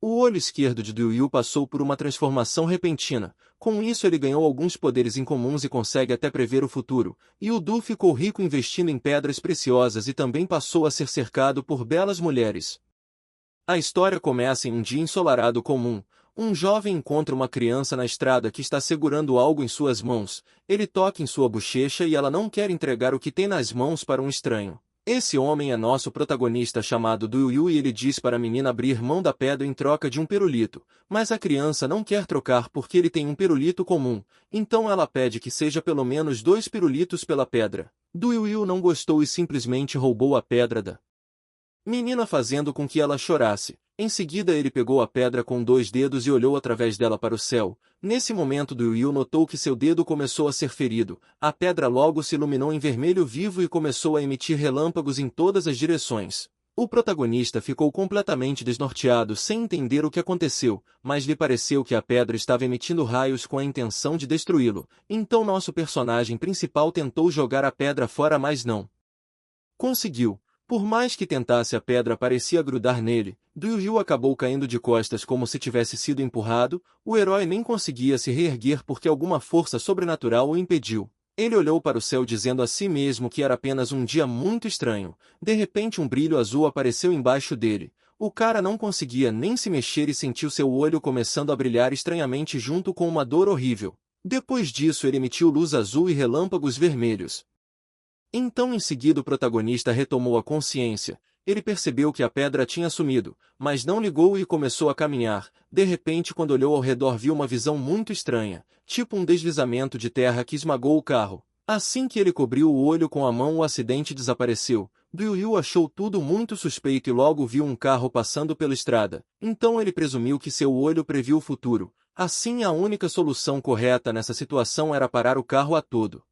O olho esquerdo de Du Yu passou por uma transformação repentina. Com isso ele ganhou alguns poderes incomuns e consegue até prever o futuro. E o Du ficou rico investindo em pedras preciosas e também passou a ser cercado por belas mulheres. A história começa em um dia ensolarado comum. Um jovem encontra uma criança na estrada que está segurando algo em suas mãos. Ele toca em sua bochecha e ela não quer entregar o que tem nas mãos para um estranho. Esse homem é nosso protagonista chamado Du Yu e ele diz para a menina abrir mão da pedra em troca de um pirulito, mas a criança não quer trocar porque ele tem um pirulito comum, então ela pede que seja pelo menos 2 pirulitos pela pedra. Du Yu não gostou e simplesmente roubou a pedra da menina fazendo com que ela chorasse. Em seguida ele pegou a pedra com 2 dedos e olhou através dela para o céu. Nesse momento Du Yu notou que seu dedo começou a ser ferido. A pedra logo se iluminou em vermelho vivo e começou a emitir relâmpagos em todas as direções. O protagonista ficou completamente desnorteado sem entender o que aconteceu, mas lhe pareceu que a pedra estava emitindo raios com a intenção de destruí-lo. Então nosso personagem principal tentou jogar a pedra fora, mas não conseguiu. Por mais que tentasse, a pedra parecia grudar nele. Du Yu acabou caindo de costas como se tivesse sido empurrado. O herói nem conseguia se reerguer porque alguma força sobrenatural o impediu. Ele olhou para o céu dizendo a si mesmo que era apenas um dia muito estranho. De repente um brilho azul apareceu embaixo dele. O cara não conseguia nem se mexer e sentiu seu olho começando a brilhar estranhamente junto com uma dor horrível. Depois disso ele emitiu luz azul e relâmpagos vermelhos. Então em seguida o protagonista retomou a consciência. Ele percebeu que a pedra tinha sumido, mas não ligou e começou a caminhar. De repente, quando olhou ao redor, viu uma visão muito estranha, tipo um deslizamento de terra que esmagou o carro. Assim que ele cobriu o olho com a mão, o acidente desapareceu. Du Yu achou tudo muito suspeito e logo viu um carro passando pela estrada. Então ele presumiu que seu olho previu o futuro. Assim, a única solução correta nessa situação era parar o carro a todo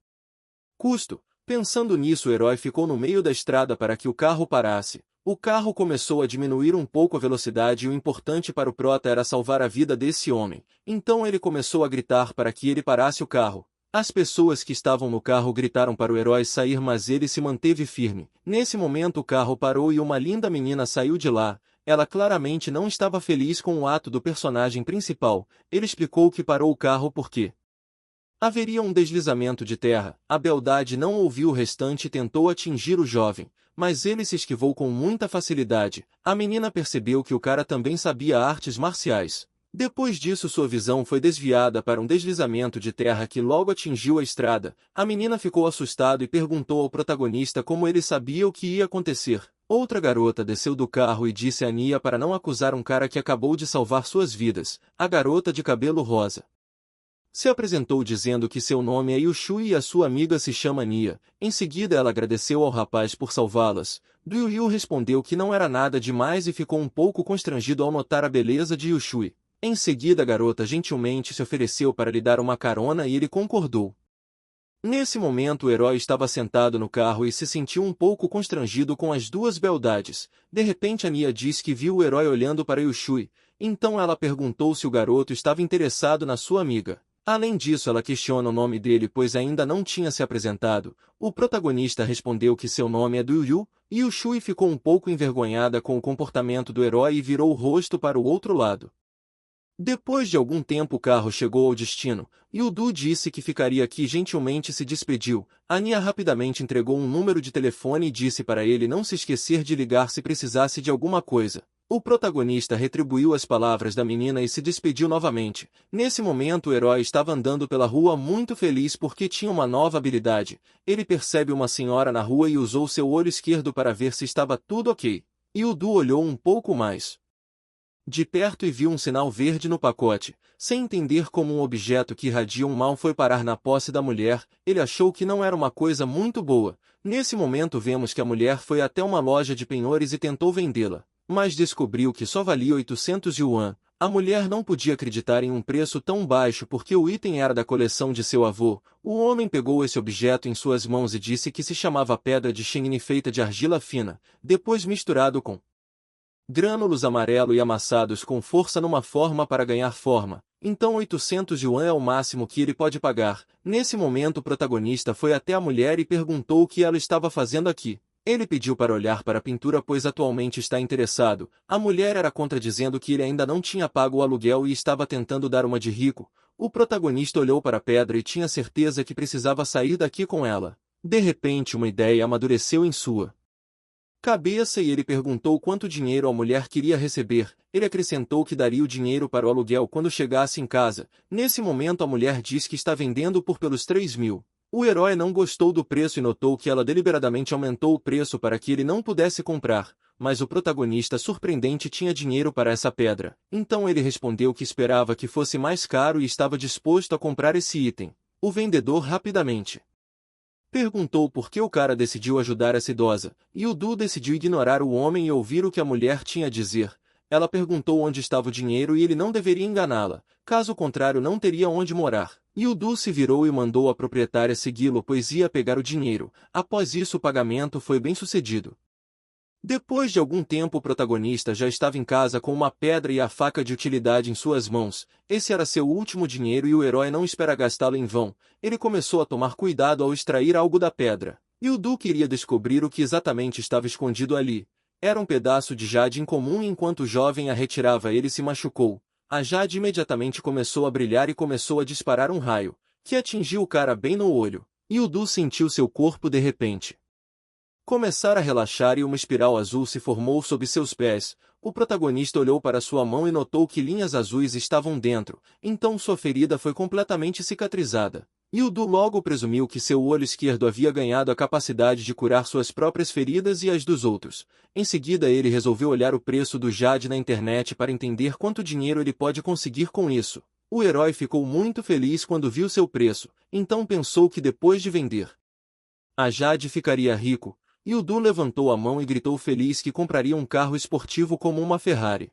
custo. Pensando nisso, o herói ficou no meio da estrada para que o carro parasse. O carro começou a diminuir um pouco a velocidade e o importante para o prota era salvar a vida desse homem. Então ele começou a gritar para que ele parasse o carro. As pessoas que estavam no carro gritaram para o herói sair, mas ele se manteve firme. Nesse momento o carro parou e uma linda menina saiu de lá. Ela claramente não estava feliz com o ato do personagem principal. Ele explicou que parou o carro porque haveria um deslizamento de terra. A beldade não ouviu o restante e tentou atingir o jovem, mas ele se esquivou com muita facilidade. A menina percebeu que o cara também sabia artes marciais. Depois disso sua visão foi desviada para um deslizamento de terra que logo atingiu a estrada. A menina ficou assustada e perguntou ao protagonista como ele sabia o que ia acontecer. Outra garota desceu do carro e disse a Nia para não acusar um cara que acabou de salvar suas vidas. A garota de cabelo rosa se apresentou dizendo que seu nome é Yushui e a sua amiga se chama Nia. Em seguida ela agradeceu ao rapaz por salvá-las. Du Yu respondeu que não era nada demais e ficou um pouco constrangido ao notar a beleza de Yushui. Em seguida a garota gentilmente se ofereceu para lhe dar uma carona e ele concordou. Nesse momento o herói estava sentado no carro e se sentiu um pouco constrangido com as duas beldades. De repente a Nia disse que viu o herói olhando para Yushui. Então ela perguntou se o garoto estava interessado na sua amiga. Além disso, ela questiona o nome dele pois ainda não tinha se apresentado. O protagonista respondeu que seu nome é Du Yu, e Yushui ficou um pouco envergonhada com o comportamento do herói e virou o rosto para o outro lado. Depois de algum tempo o carro chegou ao destino, e o Du disse que ficaria aqui e gentilmente se despediu. A Nia rapidamente entregou um número de telefone e disse para ele não se esquecer de ligar se precisasse de alguma coisa. O protagonista retribuiu as palavras da menina e se despediu novamente. Nesse momento o herói estava andando pela rua muito feliz porque tinha uma nova habilidade. Ele percebe uma senhora na rua e usou seu olho esquerdo para ver se estava tudo ok. E o Du olhou um pouco mais de perto e viu um sinal verde no pacote. Sem entender como um objeto que irradia um mal foi parar na posse da mulher, ele achou que não era uma coisa muito boa. Nesse momento vemos que a mulher foi até uma loja de penhores e tentou vendê-la, mas descobriu que só valia 800 yuan. A mulher não podia acreditar em um preço tão baixo porque o item era da coleção de seu avô. O homem pegou esse objeto em suas mãos e disse que se chamava pedra de Xingni feita de argila fina, depois misturado com grânulos amarelo e amassados com força numa forma para ganhar forma. Então 800 yuan é o máximo que ele pode pagar. Nesse momento o protagonista foi até a mulher e perguntou o que ela estava fazendo aqui. Ele pediu para olhar para a pintura pois atualmente está interessado. A mulher era contra dizendo que ele ainda não tinha pago o aluguel e estava tentando dar uma de rico. O protagonista olhou para a pedra e tinha certeza que precisava sair daqui com ela. De repente uma ideia amadureceu em sua cabeça e ele perguntou quanto dinheiro a mulher queria receber. Ele acrescentou que daria o dinheiro para o aluguel quando chegasse em casa. Nesse momento a mulher diz que está vendendo por pelos 3.000. O herói não gostou do preço e notou que ela deliberadamente aumentou o preço para que ele não pudesse comprar, mas o protagonista surpreendente tinha dinheiro para essa pedra. Então ele respondeu que esperava que fosse mais caro e estava disposto a comprar esse item. O vendedor rapidamente perguntou por que o cara decidiu ajudar essa idosa, e o Du decidiu ignorar o homem e ouvir o que a mulher tinha a dizer. Ela perguntou onde estava o dinheiro e ele não deveria enganá-la, caso contrário não teria onde morar. E o Du se virou e mandou a proprietária segui-lo pois ia pegar o dinheiro. Após isso o pagamento foi bem sucedido. Depois de algum tempo o protagonista já estava em casa com uma pedra e a faca de utilidade em suas mãos. Esse era seu último dinheiro e o herói não espera gastá-lo em vão. Ele começou a tomar cuidado ao extrair algo da pedra. E o Du queria descobrir o que exatamente estava escondido ali. Era um pedaço de jade incomum e enquanto o jovem a retirava ele se machucou. A jade imediatamente começou a brilhar e começou a disparar um raio, que atingiu o cara bem no olho. E o Du sentiu seu corpo de repente começar a relaxar e uma espiral azul se formou sob seus pés. O protagonista olhou para sua mão e notou que linhas azuis estavam dentro, então sua ferida foi completamente cicatrizada. E o Du logo presumiu que seu olho esquerdo havia ganhado a capacidade de curar suas próprias feridas e as dos outros. Em seguida ele resolveu olhar o preço do jade na internet para entender quanto dinheiro ele pode conseguir com isso. O herói ficou muito feliz quando viu seu preço, então pensou que depois de vender a jade ficaria rico. E o Du levantou a mão e gritou feliz que compraria um carro esportivo como uma Ferrari.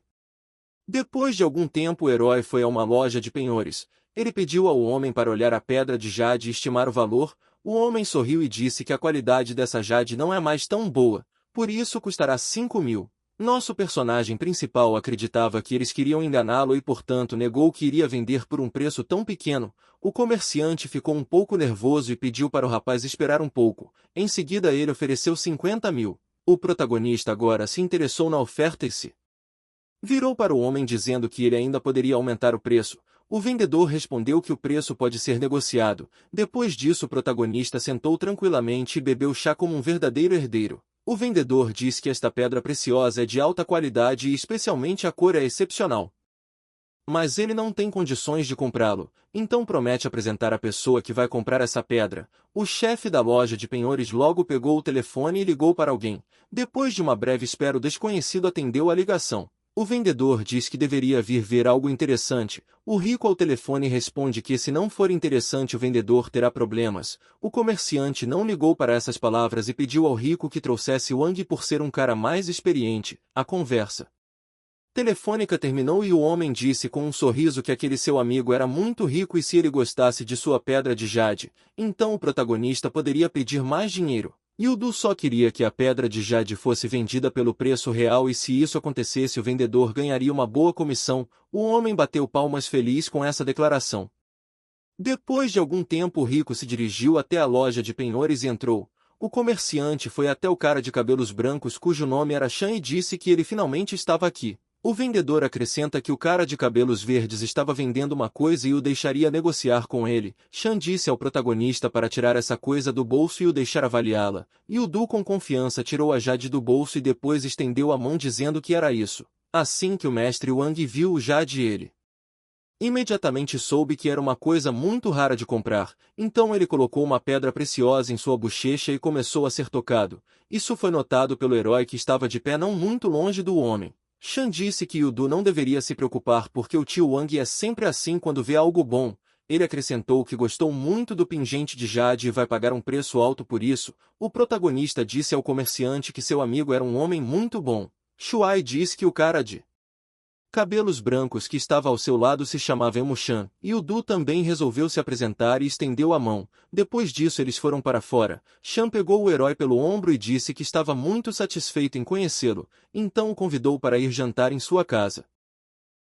Depois de algum tempo o herói foi a uma loja de penhores. Ele pediu ao homem para olhar a pedra de jade e estimar o valor. O homem sorriu e disse que a qualidade dessa jade não é mais tão boa, por isso custará 5.000. Nosso personagem principal acreditava que eles queriam enganá-lo e portanto negou que iria vender por um preço tão pequeno. O comerciante ficou um pouco nervoso e pediu para o rapaz esperar um pouco. Em seguida ele ofereceu 50.000. O protagonista agora se interessou na oferta e se virou para o homem dizendo que ele ainda poderia aumentar o preço. O vendedor respondeu que o preço pode ser negociado. Depois disso o protagonista sentou tranquilamente e bebeu chá como um verdadeiro herdeiro. O vendedor diz que esta pedra preciosa é de alta qualidade e especialmente a cor é excepcional. Mas ele não tem condições de comprá-lo, então promete apresentar a pessoa que vai comprar essa pedra. O chefe da loja de penhores logo pegou o telefone e ligou para alguém. Depois de uma breve espera o desconhecido atendeu a ligação. O vendedor diz que deveria vir ver algo interessante. O rico ao telefone responde que se não for interessante o vendedor terá problemas. O comerciante não ligou para essas palavras e pediu ao rico que trouxesse Wang por ser um cara mais experiente. A conversa telefônica terminou e o homem disse com um sorriso que aquele seu amigo era muito rico e se ele gostasse de sua pedra de jade, então o protagonista poderia pedir mais dinheiro. E o Du só queria que a pedra de jade fosse vendida pelo preço real e se isso acontecesse o vendedor ganharia uma boa comissão. O homem bateu palmas feliz com essa declaração. Depois de algum tempo o rico se dirigiu até a loja de penhores e entrou. O comerciante foi até o cara de cabelos brancos cujo nome era Chan e disse que ele finalmente estava aqui. O vendedor acrescenta que o cara de cabelos verdes estava vendendo uma coisa e o deixaria negociar com ele. Chan disse ao protagonista para tirar essa coisa do bolso e o deixar avaliá-la. E o Du com confiança tirou a jade do bolso e depois estendeu a mão dizendo que era isso. Assim que o mestre Wang viu o jade ele imediatamente soube que era uma coisa muito rara de comprar, então ele colocou uma pedra preciosa em sua bochecha e começou a ser tocado. Isso foi notado pelo herói que estava de pé não muito longe do homem. Chan disse que Yudu não deveria se preocupar porque o tio Wang é sempre assim quando vê algo bom. Ele acrescentou que gostou muito do pingente de jade e vai pagar um preço alto por isso. O protagonista disse ao comerciante que seu amigo era um homem muito bom. Shuai disse que o cara de cabelos brancos que estava ao seu lado se chamava Emu-chan, e o Du também resolveu se apresentar e estendeu a mão. Depois disso eles foram para fora. Chan pegou o herói pelo ombro e disse que estava muito satisfeito em conhecê-lo, então o convidou para ir jantar em sua casa.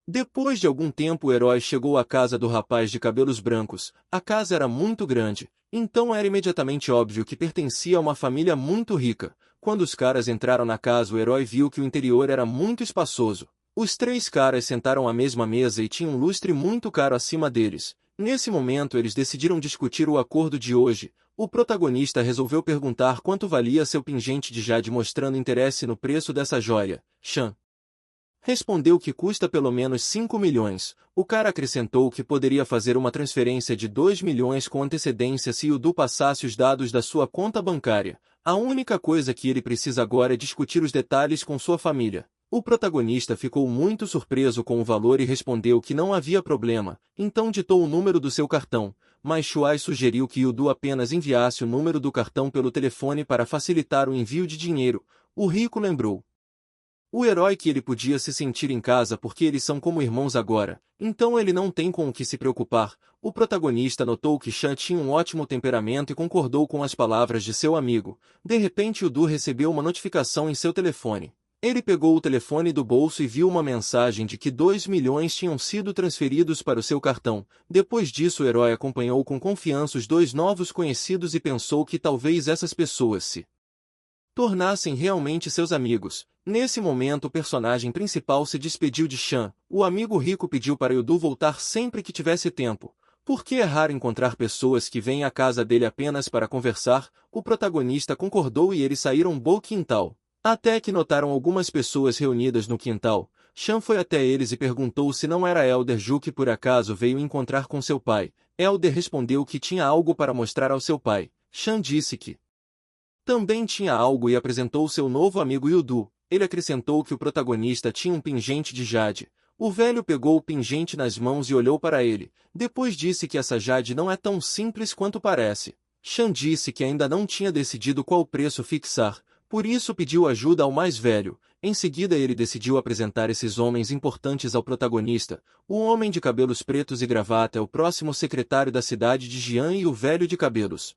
Depois de algum tempo o herói chegou à casa do rapaz de cabelos brancos. A casa era muito grande, então era imediatamente óbvio que pertencia a uma família muito rica. Quando os caras entraram na casa, o herói viu que o interior era muito espaçoso. Os três caras sentaram à mesma mesa e tinham um lustre muito caro acima deles. Nesse momento eles decidiram discutir o acordo de hoje. O protagonista resolveu perguntar quanto valia seu pingente de jade, mostrando interesse no preço dessa joia. Chan respondeu que custa pelo menos 5 milhões. O cara acrescentou que poderia fazer uma transferência de 2 milhões com antecedência se Yudu passasse os dados da sua conta bancária. A única coisa que ele precisa agora é discutir os detalhes com sua família. O protagonista ficou muito surpreso com o valor e respondeu que não havia problema, então ditou o número do seu cartão, mas Shuai sugeriu que Yudu apenas enviasse o número do cartão pelo telefone para facilitar o envio de dinheiro. O rico lembrou o herói que ele podia se sentir em casa porque eles são como irmãos agora, então ele não tem com o que se preocupar. O protagonista notou que Chan tinha um ótimo temperamento e concordou com as palavras de seu amigo. De repente Yudu recebeu uma notificação em seu telefone. Ele pegou o telefone do bolso e viu uma mensagem de que 2 milhões tinham sido transferidos para o seu cartão. Depois disso o herói acompanhou com confiança os dois novos conhecidos e pensou que talvez essas pessoas se tornassem realmente seus amigos. Nesse momento o personagem principal se despediu de Chan. O amigo rico pediu para Yudu voltar sempre que tivesse tempo. Porque é raro encontrar pessoas que vêm à casa dele apenas para conversar. O protagonista concordou e eles saíram do quintal. Até que notaram algumas pessoas reunidas no quintal. Chan foi até eles e perguntou se não era Elder Ju que por acaso veio encontrar com seu pai. Elder respondeu que tinha algo para mostrar ao seu pai. Chan disse que também tinha algo e apresentou seu novo amigo Yudu. Ele acrescentou que o protagonista tinha um pingente de jade. O velho pegou o pingente nas mãos e olhou para ele. Depois disse que essa jade não é tão simples quanto parece. Chan disse que ainda não tinha decidido qual preço fixar. Por isso pediu ajuda ao mais velho. Em seguida ele decidiu apresentar esses homens importantes ao protagonista. O homem de cabelos pretos e gravata é o próximo secretário da cidade de Jian e o velho de cabelos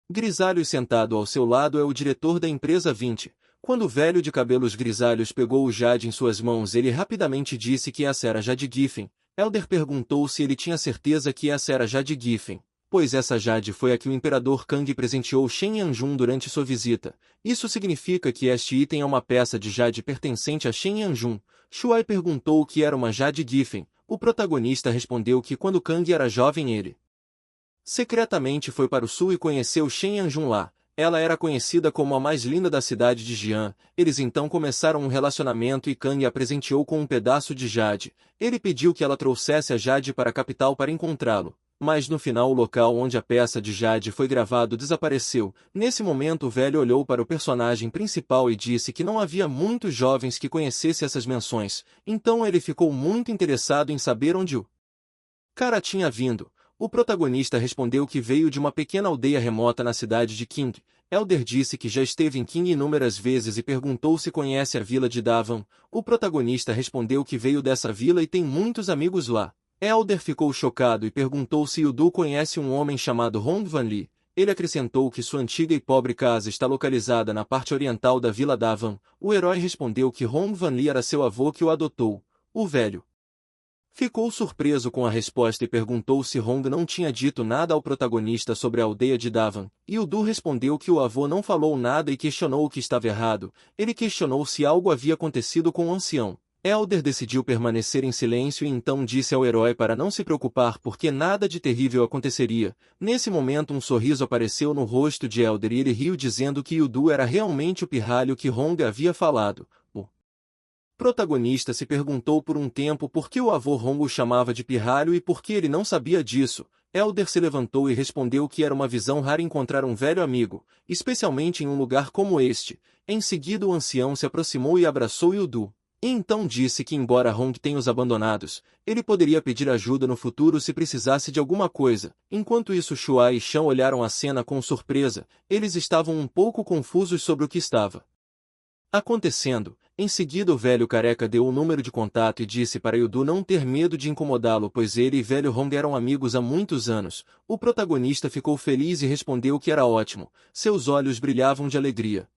grisalhos sentado ao seu lado é o diretor da empresa 20. Quando o velho de cabelos grisalhos pegou o jade em suas mãos, ele rapidamente disse que essa era Jade Giffen. Elder perguntou se ele tinha certeza que essa era Jade Giffen, pois essa jade foi a que o imperador Kang presenteou Shen Yanjun durante sua visita. Isso significa que este item é uma peça de jade pertencente a Shen Yanjun. Shuai perguntou o que era uma Jade Giffen. O protagonista respondeu que quando Kang era jovem ele secretamente foi para o sul e conheceu Shen Yanjun lá. Ela era conhecida como a mais linda da cidade de Jian. Eles então começaram um relacionamento e Kang a presenteou com um pedaço de jade. Ele pediu que ela trouxesse a jade para a capital para encontrá-lo. Mas no final o local onde a peça de jade foi gravado desapareceu. Nesse momento o velho olhou para o personagem principal e disse que não havia muitos jovens que conhecessem essas menções. Então ele ficou muito interessado em saber onde o cara tinha vindo. O protagonista respondeu que veio de uma pequena aldeia remota na cidade de King. Elder disse que já esteve em King inúmeras vezes e perguntou se conhece a vila de Davan. O protagonista respondeu que veio dessa vila e tem muitos amigos lá. Elder ficou chocado e perguntou se Yudu conhece um homem chamado Hong Van Li. Ele acrescentou que sua antiga e pobre casa está localizada na parte oriental da vila Davan. O herói respondeu que Hong Van Li era seu avô que o adotou. O velho ficou surpreso com a resposta e perguntou se Hong não tinha dito nada ao protagonista sobre a aldeia de Davan. Yudu respondeu que o avô não falou nada e questionou o que estava errado. Ele questionou se algo havia acontecido com o ancião. Elder decidiu permanecer em silêncio e então disse ao herói para não se preocupar porque nada de terrível aconteceria. Nesse momento um sorriso apareceu no rosto de Elder e ele riu dizendo que Yudu era realmente o pirralho que Hong havia falado. O protagonista se perguntou por um tempo por que o avô Hong o chamava de pirralho e por que ele não sabia disso. Elder se levantou e respondeu que era uma visão rara encontrar um velho amigo, especialmente em um lugar como este. Em seguida o ancião se aproximou e abraçou Yudu. E então disse que embora Hong tenha os abandonados, ele poderia pedir ajuda no futuro se precisasse de alguma coisa. Enquanto isso Shuai e Shan olharam a cena com surpresa. Eles estavam um pouco confusos sobre o que estava acontecendo. Em seguida o velho careca deu o número de contato e disse para Yudu não ter medo de incomodá-lo pois ele e velho Hong eram amigos há muitos anos. O protagonista ficou feliz e respondeu que era ótimo. Seus olhos brilhavam de alegria.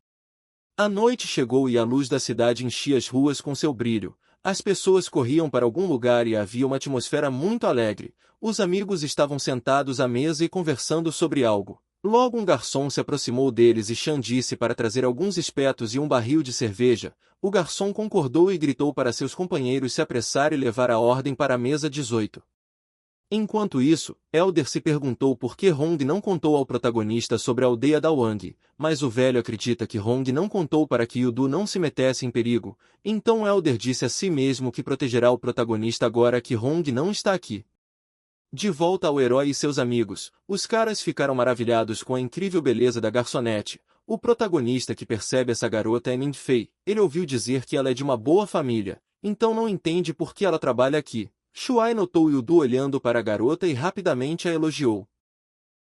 A noite chegou e a luz da cidade enchia as ruas com seu brilho. As pessoas corriam para algum lugar e havia uma atmosfera muito alegre. Os amigos estavam sentados à mesa e conversando sobre algo. Logo um garçom se aproximou deles e Chan disse para trazer alguns espetos e um barril de cerveja. O garçom concordou e gritou para seus companheiros se apressar e levar a ordem para a mesa 18. Enquanto isso, Elder se perguntou por que Hong não contou ao protagonista sobre a aldeia da Wang, mas o velho acredita que Hong não contou para que Yudu não se metesse em perigo, então Elder disse a si mesmo que protegerá o protagonista agora que Hong não está aqui. De volta ao herói e seus amigos, os caras ficaram maravilhados com a incrível beleza da garçonete. O protagonista que percebe essa garota é Ning Fei. Ele ouviu dizer que ela é de uma boa família, então não entende por que ela trabalha aqui. Shuai notou Yudu olhando para a garota e rapidamente a elogiou.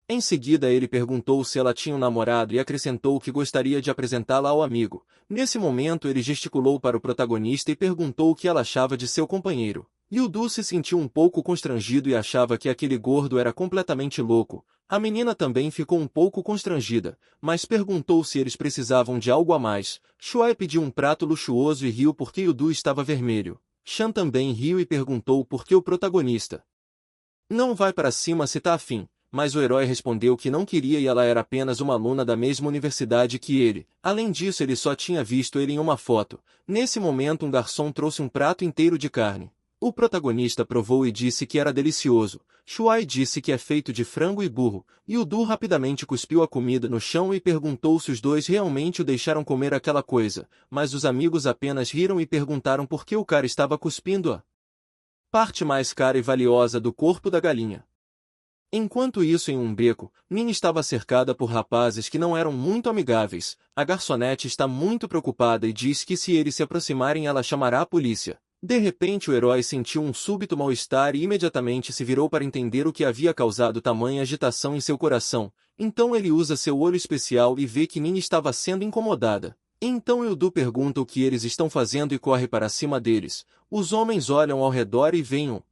Em seguida ele perguntou se ela tinha um namorado e acrescentou que gostaria de apresentá-la ao amigo. Nesse momento ele gesticulou para o protagonista e perguntou o que ela achava de seu companheiro. Yudu se sentiu um pouco constrangido e achava que aquele gordo era completamente louco. A menina também ficou um pouco constrangida, mas perguntou se eles precisavam de algo a mais. Shuai pediu um prato luxuoso e riu porque Yudu estava vermelho. Chan também riu e perguntou por que o protagonista não vai para cima se tá afim, mas o herói respondeu que não queria e ela era apenas uma aluna da mesma universidade que ele. Além disso ele só tinha visto ele em uma foto. Nesse momento um garçom trouxe um prato inteiro de carne. O protagonista provou e disse que era delicioso. Shuai disse que é feito de frango e burro. Yudu rapidamente cuspiu a comida no chão e perguntou se os dois realmente o deixaram comer aquela coisa, mas os amigos apenas riram e perguntaram por que o cara estava cuspindo a parte mais cara e valiosa do corpo da galinha. Enquanto isso em um beco, Nin estava cercada por rapazes que não eram muito amigáveis. A garçonete está muito preocupada e diz que se eles se aproximarem ela chamará a polícia. De repente o herói sentiu um súbito mal-estar e imediatamente se virou para entender o que havia causado tamanha agitação em seu coração. Então ele usa seu olho especial e vê que Nin estava sendo incomodada. Então Yudu pergunta o que eles estão fazendo e corre para cima deles. Os homens olham ao redor e veem o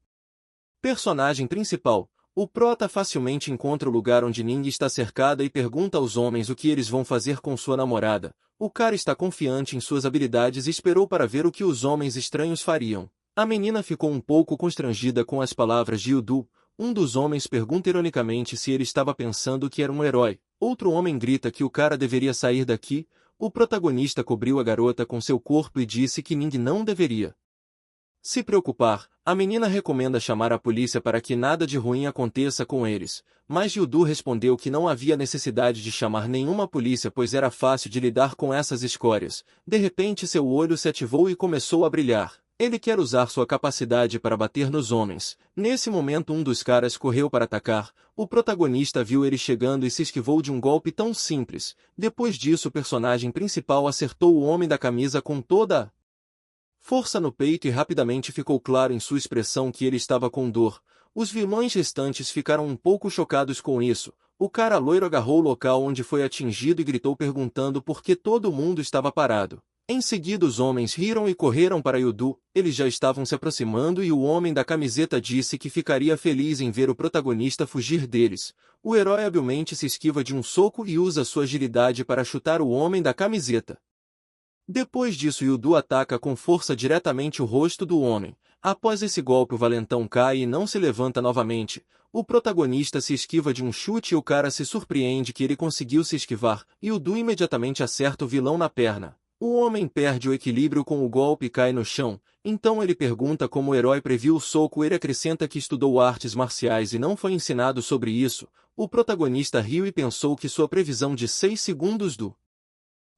personagem principal. O prota facilmente encontra o lugar onde Ning está cercada e pergunta aos homens o que eles vão fazer com sua namorada. O cara está confiante em suas habilidades e esperou para ver o que os homens estranhos fariam. A menina ficou um pouco constrangida com as palavras de Yudu. Um dos homens pergunta ironicamente se ele estava pensando que era um herói. Outro homem grita que o cara deveria sair daqui. O protagonista cobriu a garota com seu corpo e disse que Ning não deveria se preocupar. A menina recomenda chamar a polícia para que nada de ruim aconteça com eles, mas Yudu respondeu que não havia necessidade de chamar nenhuma polícia pois era fácil de lidar com essas escórias. De repente seu olho se ativou e começou a brilhar. Ele quer usar sua capacidade para bater nos homens. Nesse momento um dos caras correu para atacar. O protagonista viu ele chegando e se esquivou de um golpe tão simples. Depois disso o personagem principal acertou o homem da camisa com toda a força no peito e rapidamente ficou claro em sua expressão que ele estava com dor. Os vilões restantes ficaram um pouco chocados com isso. O cara loiro agarrou o local onde foi atingido e gritou perguntando por que todo mundo estava parado. Em seguida os homens riram e correram para Yudu. Eles já estavam se aproximando e o homem da camiseta disse que ficaria feliz em ver o protagonista fugir deles. O herói habilmente se esquiva de um soco e usa sua agilidade para chutar o homem da camiseta. Depois disso Yudu ataca com força diretamente o rosto do homem. Após esse golpe o valentão cai e não se levanta novamente. O protagonista se esquiva de um chute e o cara se surpreende que ele conseguiu se esquivar. Yudu imediatamente acerta o vilão na perna. O homem perde o equilíbrio com o golpe e cai no chão. Então ele pergunta como o herói previu o soco. Ele acrescenta que estudou artes marciais e não foi ensinado sobre isso. O protagonista riu e pensou que sua previsão de 6 segundos do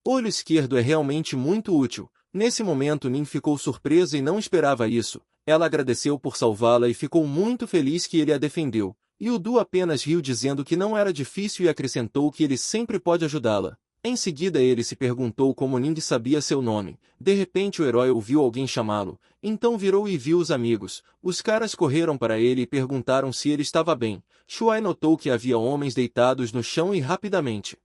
olho esquerdo é realmente muito útil. Nesse momento Nin ficou surpresa e não esperava isso. Ela agradeceu por salvá-la e ficou muito feliz que ele a defendeu. Yudu apenas riu dizendo que não era difícil e acrescentou que ele sempre pode ajudá-la. Em seguida ele se perguntou como Ning sabia seu nome. De repente o herói ouviu alguém chamá-lo. Então virou e viu os amigos. Os caras correram para ele e perguntaram se ele estava bem. Shuai notou que havia homens deitados no chão e rapidamente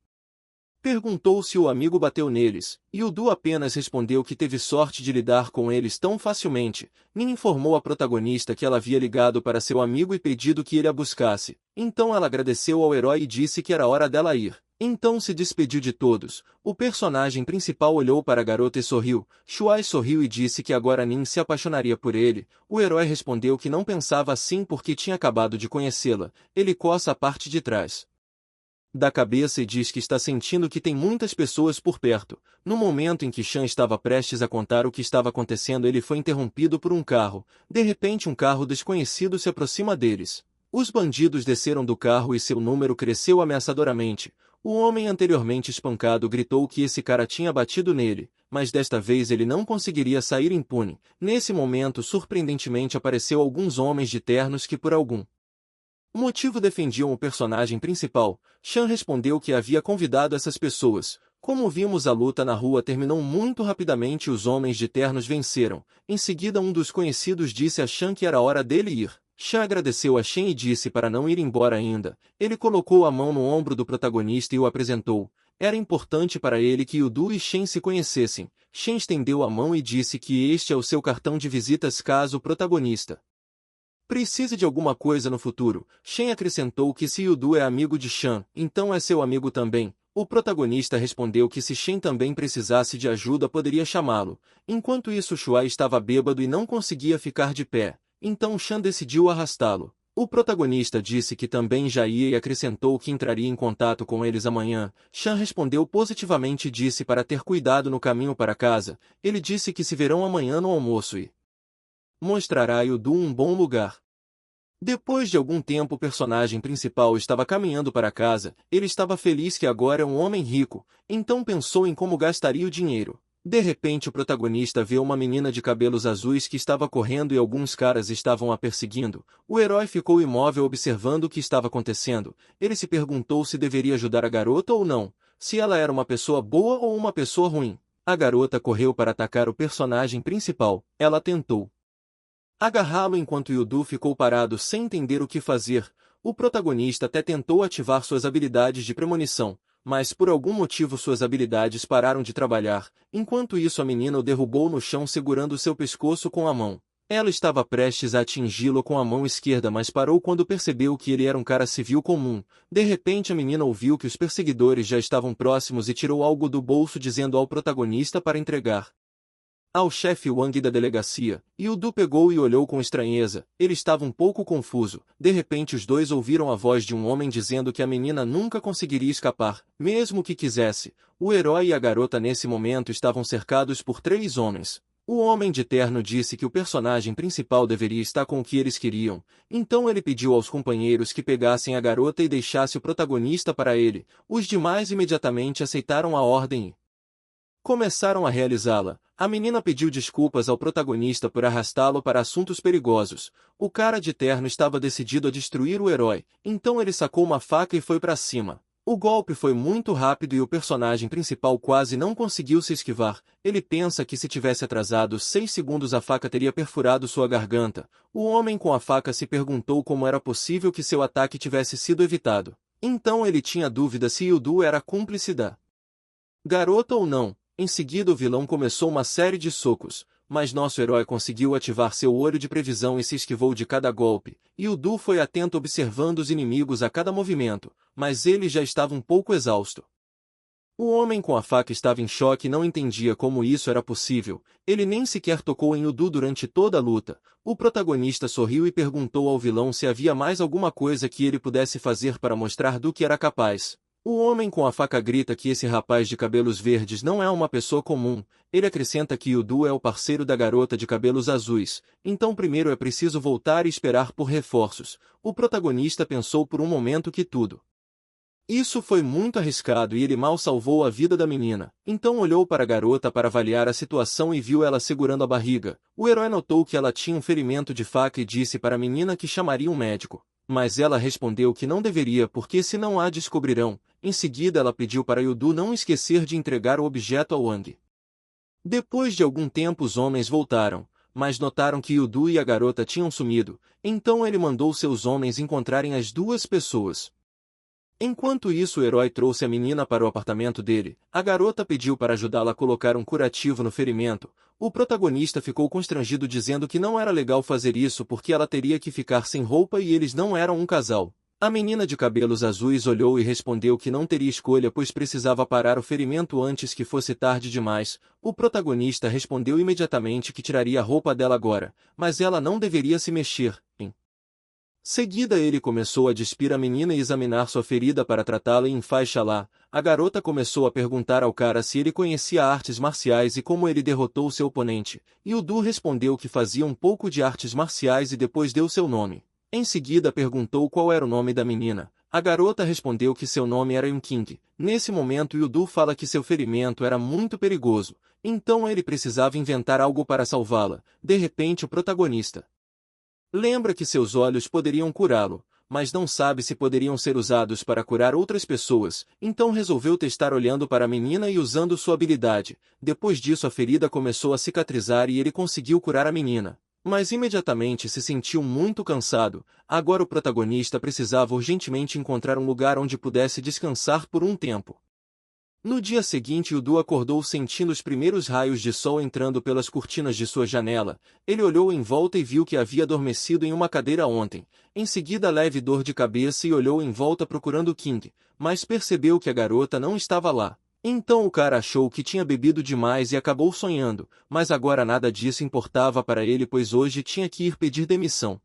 perguntou se o amigo bateu neles. Yudu apenas respondeu que teve sorte de lidar com eles tão facilmente. Nin informou a protagonista que ela havia ligado para seu amigo e pedido que ele a buscasse. Então ela agradeceu ao herói e disse que era hora dela ir. Então se despediu de todos. O personagem principal olhou para a garota e sorriu. Shuai sorriu e disse que agora Nin se apaixonaria por ele. O herói respondeu que não pensava assim porque tinha acabado de conhecê-la. Ele coça a parte de trás da cabeça e diz que está sentindo que tem muitas pessoas por perto. No momento em que Chan estava prestes a contar o que estava acontecendo, ele foi interrompido por um carro. De repente, um carro desconhecido se aproxima deles. Os bandidos desceram do carro e seu número cresceu ameaçadoramente. O homem anteriormente espancado gritou que esse cara tinha batido nele, mas desta vez ele não conseguiria sair impune. Nesse momento, surpreendentemente, apareceu alguns homens de ternos que por algum motivo defendiam o personagem principal. Chan respondeu que havia convidado essas pessoas. Como vimos, a luta na rua terminou muito rapidamente e os homens de ternos venceram. Em seguida, um dos conhecidos disse a Chan que era hora dele ir. Chan agradeceu a Shen e disse para não ir embora ainda. Ele colocou a mão no ombro do protagonista e o apresentou. Era importante para ele que Yudu e Shen se conhecessem. Shen estendeu a mão e disse que este é o seu cartão de visitas caso o protagonista precise de alguma coisa no futuro. Shen acrescentou que se Yudu é amigo de Chan, então é seu amigo também. O protagonista respondeu que se Shen também precisasse de ajuda poderia chamá-lo. Enquanto isso, Shuai estava bêbado e não conseguia ficar de pé. Então Chan decidiu arrastá-lo. O protagonista disse que também já ia e acrescentou que entraria em contato com eles amanhã. Chan respondeu positivamente e disse para ter cuidado no caminho para casa. Ele disse que se verão amanhã no almoço e mostrará a Yudu um bom lugar. Depois de algum tempo, o personagem principal estava caminhando para casa. Ele estava feliz que agora é um homem rico, então pensou em como gastaria o dinheiro. De repente, o protagonista vê uma menina de cabelos azuis que estava correndo e alguns caras estavam a perseguindo. O herói ficou imóvel observando o que estava acontecendo. Ele se perguntou se deveria ajudar a garota ou não, se ela era uma pessoa boa ou uma pessoa ruim. A garota correu para atacar o personagem principal. Ela tentou agarrá-lo enquanto Yudu ficou parado sem entender o que fazer. O protagonista até tentou ativar suas habilidades de premonição, mas por algum motivo suas habilidades pararam de trabalhar. Enquanto isso, a menina o derrubou no chão segurando seu pescoço com a mão. Ela estava prestes a atingi-lo com a mão esquerda, mas parou quando percebeu que ele era um cara civil comum. De repente, a menina ouviu que os perseguidores já estavam próximos e tirou algo do bolso dizendo ao protagonista para entregar ao chefe Wang da delegacia. Yudu pegou e olhou com estranheza. Ele estava um pouco confuso. De repente, os dois ouviram a voz de um homem dizendo que a menina nunca conseguiria escapar, mesmo que quisesse. O herói e a garota nesse momento estavam cercados por 3 homens. O homem de terno disse que o personagem principal deveria estar com o que eles queriam. Então ele pediu aos companheiros que pegassem a garota e deixasse o protagonista para ele. Os demais imediatamente aceitaram a ordem e começaram a realizá-la. A menina pediu desculpas ao protagonista por arrastá-lo para assuntos perigosos. O cara de terno estava decidido a destruir o herói, então ele sacou uma faca e foi para cima. O golpe foi muito rápido e o personagem principal quase não conseguiu se esquivar. Ele pensa que se tivesse atrasado 6 segundos a faca teria perfurado sua garganta. O homem com a faca se perguntou como era possível que seu ataque tivesse sido evitado. Então ele tinha dúvida se Yudu era cúmplice da garota ou não. Em seguida, o vilão começou uma série de socos, mas nosso herói conseguiu ativar seu olho de previsão e se esquivou de cada golpe. Yudu foi atento observando os inimigos a cada movimento, mas ele já estava um pouco exausto. O homem com a faca estava em choque e não entendia como isso era possível. Ele nem sequer tocou em Yudu durante toda a luta. O protagonista sorriu e perguntou ao vilão se havia mais alguma coisa que ele pudesse fazer para mostrar do que era capaz. O homem com a faca grita que esse rapaz de cabelos verdes não é uma pessoa comum. Ele acrescenta que Yudu é o parceiro da garota de cabelos azuis, então primeiro é preciso voltar e esperar por reforços. O protagonista pensou por um momento que tudo isso foi muito arriscado e ele mal salvou a vida da menina. Então olhou para a garota para avaliar a situação e viu ela segurando a barriga. O herói notou que ela tinha um ferimento de faca e disse para a menina que chamaria um médico. Mas ela respondeu que não deveria porque senão a descobrirão. Em seguida ela pediu para Yudu não esquecer de entregar o objeto ao Wang. Depois de algum tempo os homens voltaram, mas notaram que Yudu e a garota tinham sumido, então ele mandou seus homens encontrarem as 2 pessoas. Enquanto isso, o herói trouxe a menina para o apartamento dele. A garota pediu para ajudá-la a colocar um curativo no ferimento. O protagonista ficou constrangido dizendo que não era legal fazer isso porque ela teria que ficar sem roupa e eles não eram um casal. A menina de cabelos azuis olhou e respondeu que não teria escolha pois precisava parar o ferimento antes que fosse tarde demais. O protagonista respondeu imediatamente que tiraria a roupa dela agora, mas ela não deveria se mexer. Seguida ele começou a despir a menina e examinar sua ferida para tratá-la e enfaixá-la. A garota começou a perguntar ao cara se ele conhecia artes marciais e como ele derrotou seu oponente, e o Du respondeu que fazia um pouco de artes marciais e depois deu seu nome. Em seguida perguntou qual era o nome da menina. A garota respondeu que seu nome era Yunking. Nesse momento Yudu fala que seu ferimento era muito perigoso, então ele precisava inventar algo para salvá-la. De repente o protagonista lembra que seus olhos poderiam curá-lo, mas não sabe se poderiam ser usados para curar outras pessoas, então resolveu testar olhando para a menina e usando sua habilidade. Depois disso a ferida começou a cicatrizar e ele conseguiu curar a menina. Mas imediatamente se sentiu muito cansado. Agora o protagonista precisava urgentemente encontrar um lugar onde pudesse descansar por um tempo. No dia seguinte Yudu acordou sentindo os primeiros raios de sol entrando pelas cortinas de sua janela. Ele olhou em volta e viu que havia adormecido em uma cadeira ontem. Em seguida leve dor de cabeça e olhou em volta procurando King, mas percebeu que a garota não estava lá. Então o cara achou que tinha bebido demais e acabou sonhando, mas agora nada disso importava para ele pois hoje tinha que ir pedir demissão.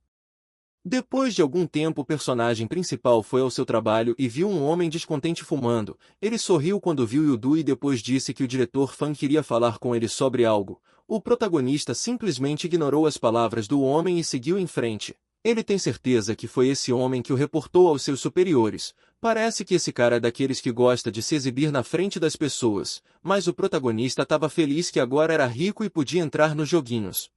Depois de algum tempo o personagem principal foi ao seu trabalho e viu um homem descontente fumando. Ele sorriu quando viu Yudu e depois disse que o diretor Fan queria falar com ele sobre algo. O protagonista simplesmente ignorou as palavras do homem e seguiu em frente. Ele tem certeza que foi esse homem que o reportou aos seus superiores. Parece que esse cara é daqueles que gosta de se exibir na frente das pessoas, mas o protagonista estava feliz que agora era rico e podia entrar nos joguinhos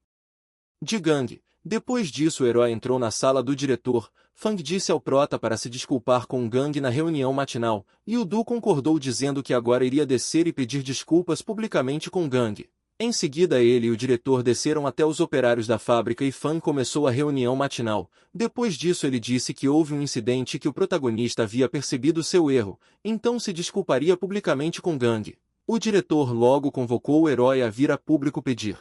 de gangue. Depois disso o herói entrou na sala do diretor. Fang disse ao prota para se desculpar com o gangue na reunião matinal, e o Du concordou dizendo que agora iria descer e pedir desculpas publicamente com o gangue. Em seguida ele e o diretor desceram até os operários da fábrica e Fan começou a reunião matinal. Depois disso ele disse que houve um incidente e que o protagonista havia percebido seu erro, então se desculparia publicamente com Gang. O diretor logo convocou o herói a vir a público pedir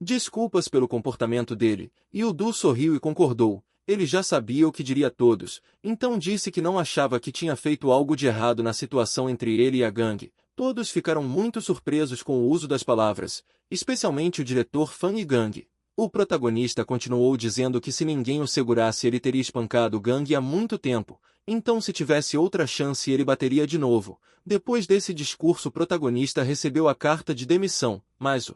desculpas pelo comportamento dele, e o Du sorriu e concordou. Ele já sabia o que diria a todos, então disse que não achava que tinha feito algo de errado na situação entre ele e a gangue. Todos ficaram muito surpresos com o uso das palavras, especialmente o diretor Fan e Gang. O protagonista continuou dizendo que se ninguém o segurasse ele teria espancado o Gang há muito tempo, então se tivesse outra chance ele bateria de novo. Depois desse discurso o protagonista recebeu a carta de demissão, mas o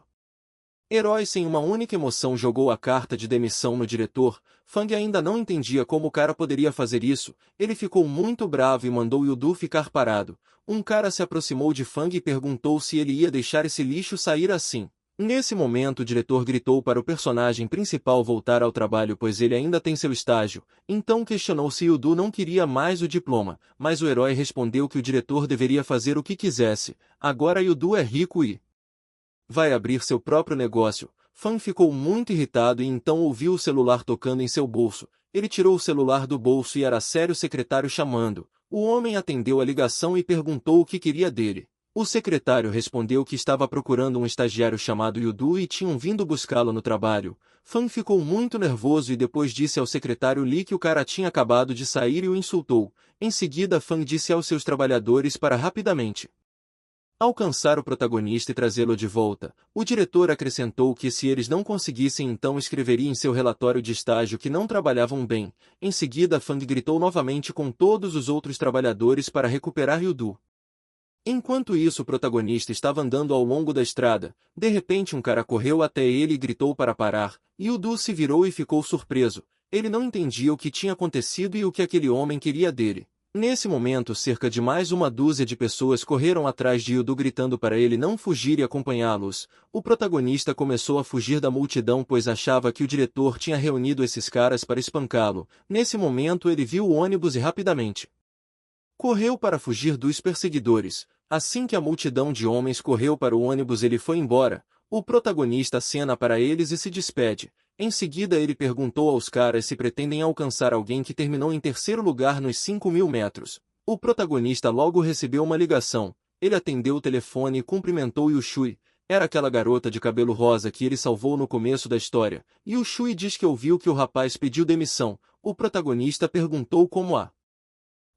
herói sem uma única emoção jogou a carta de demissão no diretor. Fang ainda não entendia como o cara poderia fazer isso. Ele ficou muito bravo e mandou Yudu ficar parado. Um cara se aproximou de Fang e perguntou se ele ia deixar esse lixo sair assim. Nesse momento o diretor gritou para o personagem principal voltar ao trabalho pois ele ainda tem seu estágio. Então questionou se Yudu não queria mais o diploma, mas o herói respondeu que o diretor deveria fazer o que quisesse. Agora Yudu é rico e vai abrir seu próprio negócio. Fan ficou muito irritado e então ouviu o celular tocando em seu bolso. Ele tirou o celular do bolso e era sério o secretário chamando. O homem atendeu a ligação e perguntou o que queria dele. O secretário respondeu que estava procurando um estagiário chamado Yudu e tinham vindo buscá-lo no trabalho. Fan ficou muito nervoso e depois disse ao secretário Lee que o cara tinha acabado de sair e o insultou. Em seguida Fan disse aos seus trabalhadores para rapidamente alcançar o protagonista e trazê-lo de volta. O diretor acrescentou que se eles não conseguissem então escreveria em seu relatório de estágio que não trabalhavam bem. Em seguida Fang gritou novamente com todos os outros trabalhadores para recuperar Yudu. Enquanto isso o protagonista estava andando ao longo da estrada. De repente um cara correu até ele e gritou para parar. Yudu se virou e ficou surpreso. Ele não entendia o que tinha acontecido e o que aquele homem queria dele. Nesse momento cerca de mais uma dúzia de pessoas correram atrás de Yudu gritando para ele não fugir e acompanhá-los. O protagonista começou a fugir da multidão pois achava que o diretor tinha reunido esses caras para espancá-lo. Nesse momento ele viu o ônibus e rapidamente correu para fugir dos perseguidores. Assim que a multidão de homens correu para o ônibus ele foi embora. O protagonista acena para eles e se despede. Em seguida ele perguntou aos caras se pretendem alcançar alguém que terminou em terceiro lugar nos 5.000 metros. O protagonista logo recebeu uma ligação. Ele atendeu o telefone e cumprimentou Yushui. Era aquela garota de cabelo rosa que ele salvou no começo da história. Yushui diz que ouviu que o rapaz pediu demissão. O protagonista perguntou como a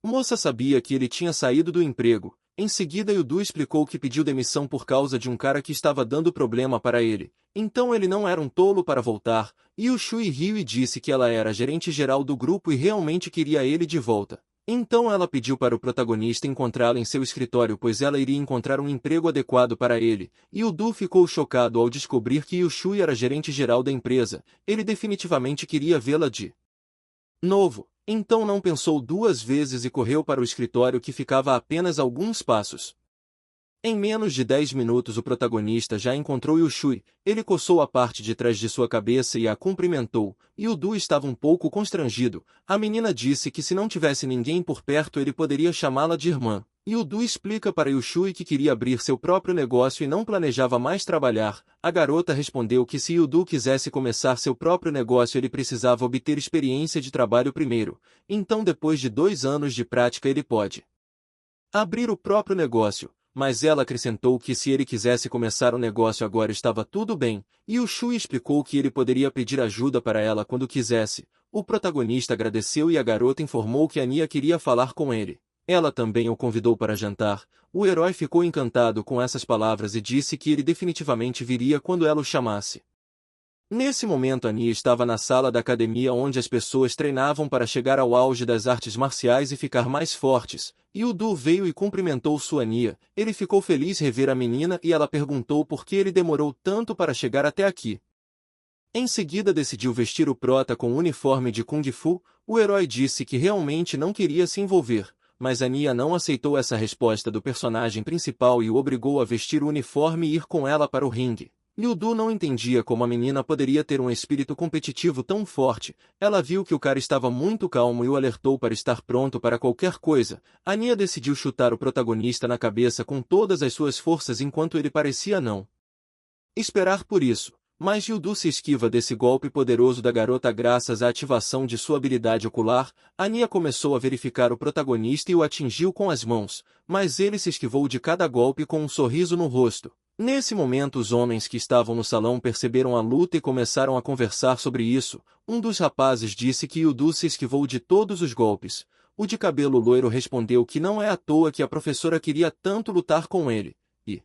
moça sabia que ele tinha saído do emprego. Em seguida Yudu explicou que pediu demissão por causa de um cara que estava dando problema para ele. então ele não era um tolo para voltar, e o Shui riu e disse que ela era gerente-geral do grupo e realmente queria ele de volta. Então ela pediu para o protagonista encontrá-la em seu escritório pois ela iria encontrar um emprego adequado para ele, e o Du ficou chocado ao descobrir que Yushui era gerente-geral da empresa, ele definitivamente queria vê-la de novo. Então não pensou duas vezes e correu para o escritório que ficava a apenas alguns passos. Em menos de 10 minutos o protagonista já encontrou Yushui, ele coçou a parte de trás de sua cabeça e a cumprimentou, e o Du estava um pouco constrangido. A menina disse que se não tivesse ninguém por perto ele poderia chamá-la de irmã. E o Du explica para Yushui que queria abrir seu próprio negócio e não planejava mais trabalhar. A garota respondeu que se Yudu quisesse começar seu próprio negócio ele precisava obter experiência de trabalho primeiro, então depois de 2 anos de prática ele pode abrir o próprio negócio. Mas ela acrescentou que se ele quisesse começar o negócio agora estava tudo bem, e o Shui explicou que ele poderia pedir ajuda para ela quando quisesse. O protagonista agradeceu e a garota informou que Anya queria falar com ele. Ela também o convidou para jantar. O herói ficou encantado com essas palavras e disse que ele definitivamente viria quando ela o chamasse. Nesse momento Anya estava na sala da academia onde as pessoas treinavam para chegar ao auge das artes marciais e ficar mais fortes, e o Du veio e cumprimentou sua Anya. Ele ficou feliz rever a menina e ela perguntou por que ele demorou tanto para chegar até aqui. Em seguida decidiu vestir o prota com o uniforme de Kung Fu. O herói disse que realmente não queria se envolver, mas Anya não aceitou essa resposta do personagem principal e o obrigou a vestir o uniforme e ir com ela para o ringue. Liu Du não entendia como a menina poderia ter um espírito competitivo tão forte. Ela viu que o cara estava muito calmo e o alertou para estar pronto para qualquer coisa. Anya decidiu chutar o protagonista na cabeça com todas as suas forças enquanto ele parecia não esperar por isso. Mas Liu Du se esquiva desse golpe poderoso da garota graças à ativação de sua habilidade ocular. Anya começou a verificar o protagonista e o atingiu com as mãos, mas ele se esquivou de cada golpe com um sorriso no rosto. Nesse momento os homens que estavam no salão perceberam a luta e começaram a conversar sobre isso. Um dos rapazes disse que Yudu se esquivou de todos os golpes. O de cabelo loiro respondeu que não é à toa que a professora queria tanto lutar com ele, e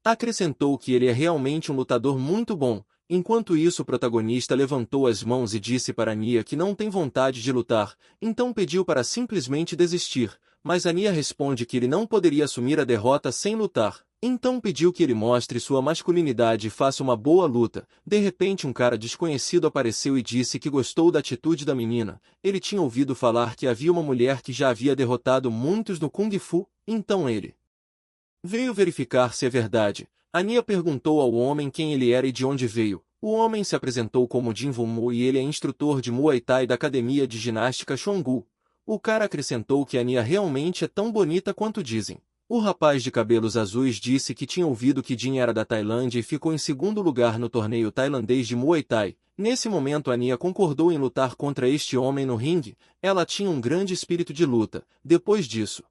acrescentou que ele é realmente um lutador muito bom. Enquanto isso o protagonista levantou as mãos e disse para Anya que não tem vontade de lutar, então pediu para simplesmente desistir, mas Anya responde que ele não poderia assumir a derrota sem lutar. Então pediu que ele mostre sua masculinidade e faça uma boa luta. De repente um cara desconhecido apareceu e disse que gostou da atitude da menina. Ele tinha ouvido falar que havia uma mulher que já havia derrotado muitos no Kung Fu, então ele veio verificar se é verdade. Anya perguntou ao homem quem ele era e de onde veio. O homem se apresentou como Jin Woo e ele é instrutor de Muay Thai da academia de ginástica Chonggu. O cara acrescentou que Anya realmente é tão bonita quanto dizem. O rapaz de cabelos azuis disse que tinha ouvido que Jin era da Tailândia e ficou em segundo lugar no torneio tailandês de Muay Thai. Nesse momento Anya concordou em lutar contra este homem no ringue. Ela tinha um grande espírito de luta. Depois disso,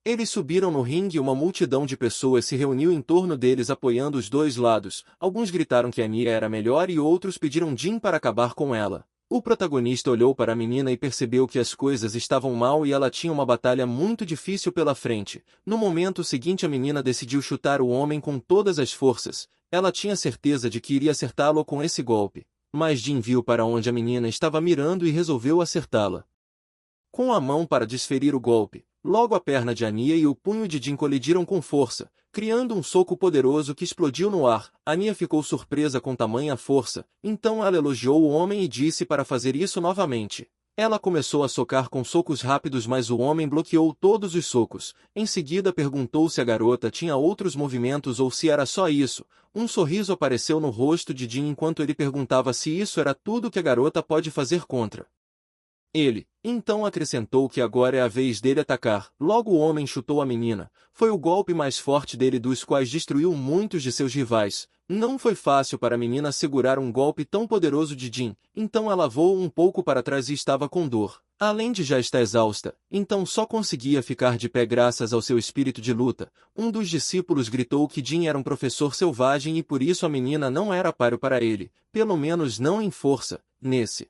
eles subiram no ringue e uma multidão de pessoas se reuniu em torno deles apoiando os dois lados. Alguns gritaram que Anya era melhor e outros pediram Jin para acabar com ela. O protagonista olhou para a menina e percebeu que as coisas estavam mal e ela tinha uma batalha muito difícil pela frente. No momento seguinte a menina decidiu chutar o homem com todas as forças. Ela tinha certeza de que iria acertá-lo com esse golpe. Mas Jin viu para onde a menina estava mirando e resolveu acertá-la com a mão para desferir o golpe. Logo a perna de Anya e o punho de Jin colidiram com força, criando um soco poderoso que explodiu no ar. Anya ficou surpresa com tamanha força, então ela elogiou o homem e disse para fazer isso novamente. Ela começou a socar com socos rápidos mas o homem bloqueou todos os socos. Em seguida perguntou se a garota tinha outros movimentos ou se era só isso. Um sorriso apareceu no rosto de Jin enquanto ele perguntava se isso era tudo que a garota pode fazer contra ele. Então acrescentou que agora é a vez dele atacar. Logo o homem chutou a menina. Foi o golpe mais forte dele dos quais destruiu muitos de seus rivais. Não foi fácil para a menina segurar um golpe tão poderoso de Jin, então ela voou um pouco para trás e estava com dor. Além de já estar exausta, então só conseguia ficar de pé graças ao seu espírito de luta. Um dos discípulos gritou que Jin era um professor selvagem e por isso a menina não era páreo para ele, pelo menos não em força. Nesse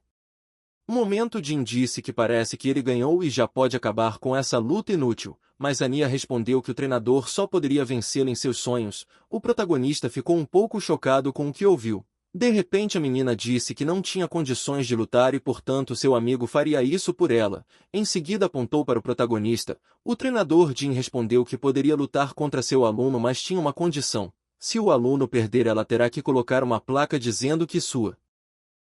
momento Jin disse que parece que ele ganhou e já pode acabar com essa luta inútil. mas Ania respondeu que o treinador só poderia vencê-la em seus sonhos. O protagonista ficou um pouco chocado com o que ouviu. De repente a menina disse que não tinha condições de lutar e portanto seu amigo faria isso por ela. Em seguida apontou para o protagonista. O treinador Jin respondeu que poderia lutar contra seu aluno, mas tinha uma condição. Se o aluno perder, ela terá que colocar uma placa dizendo que sua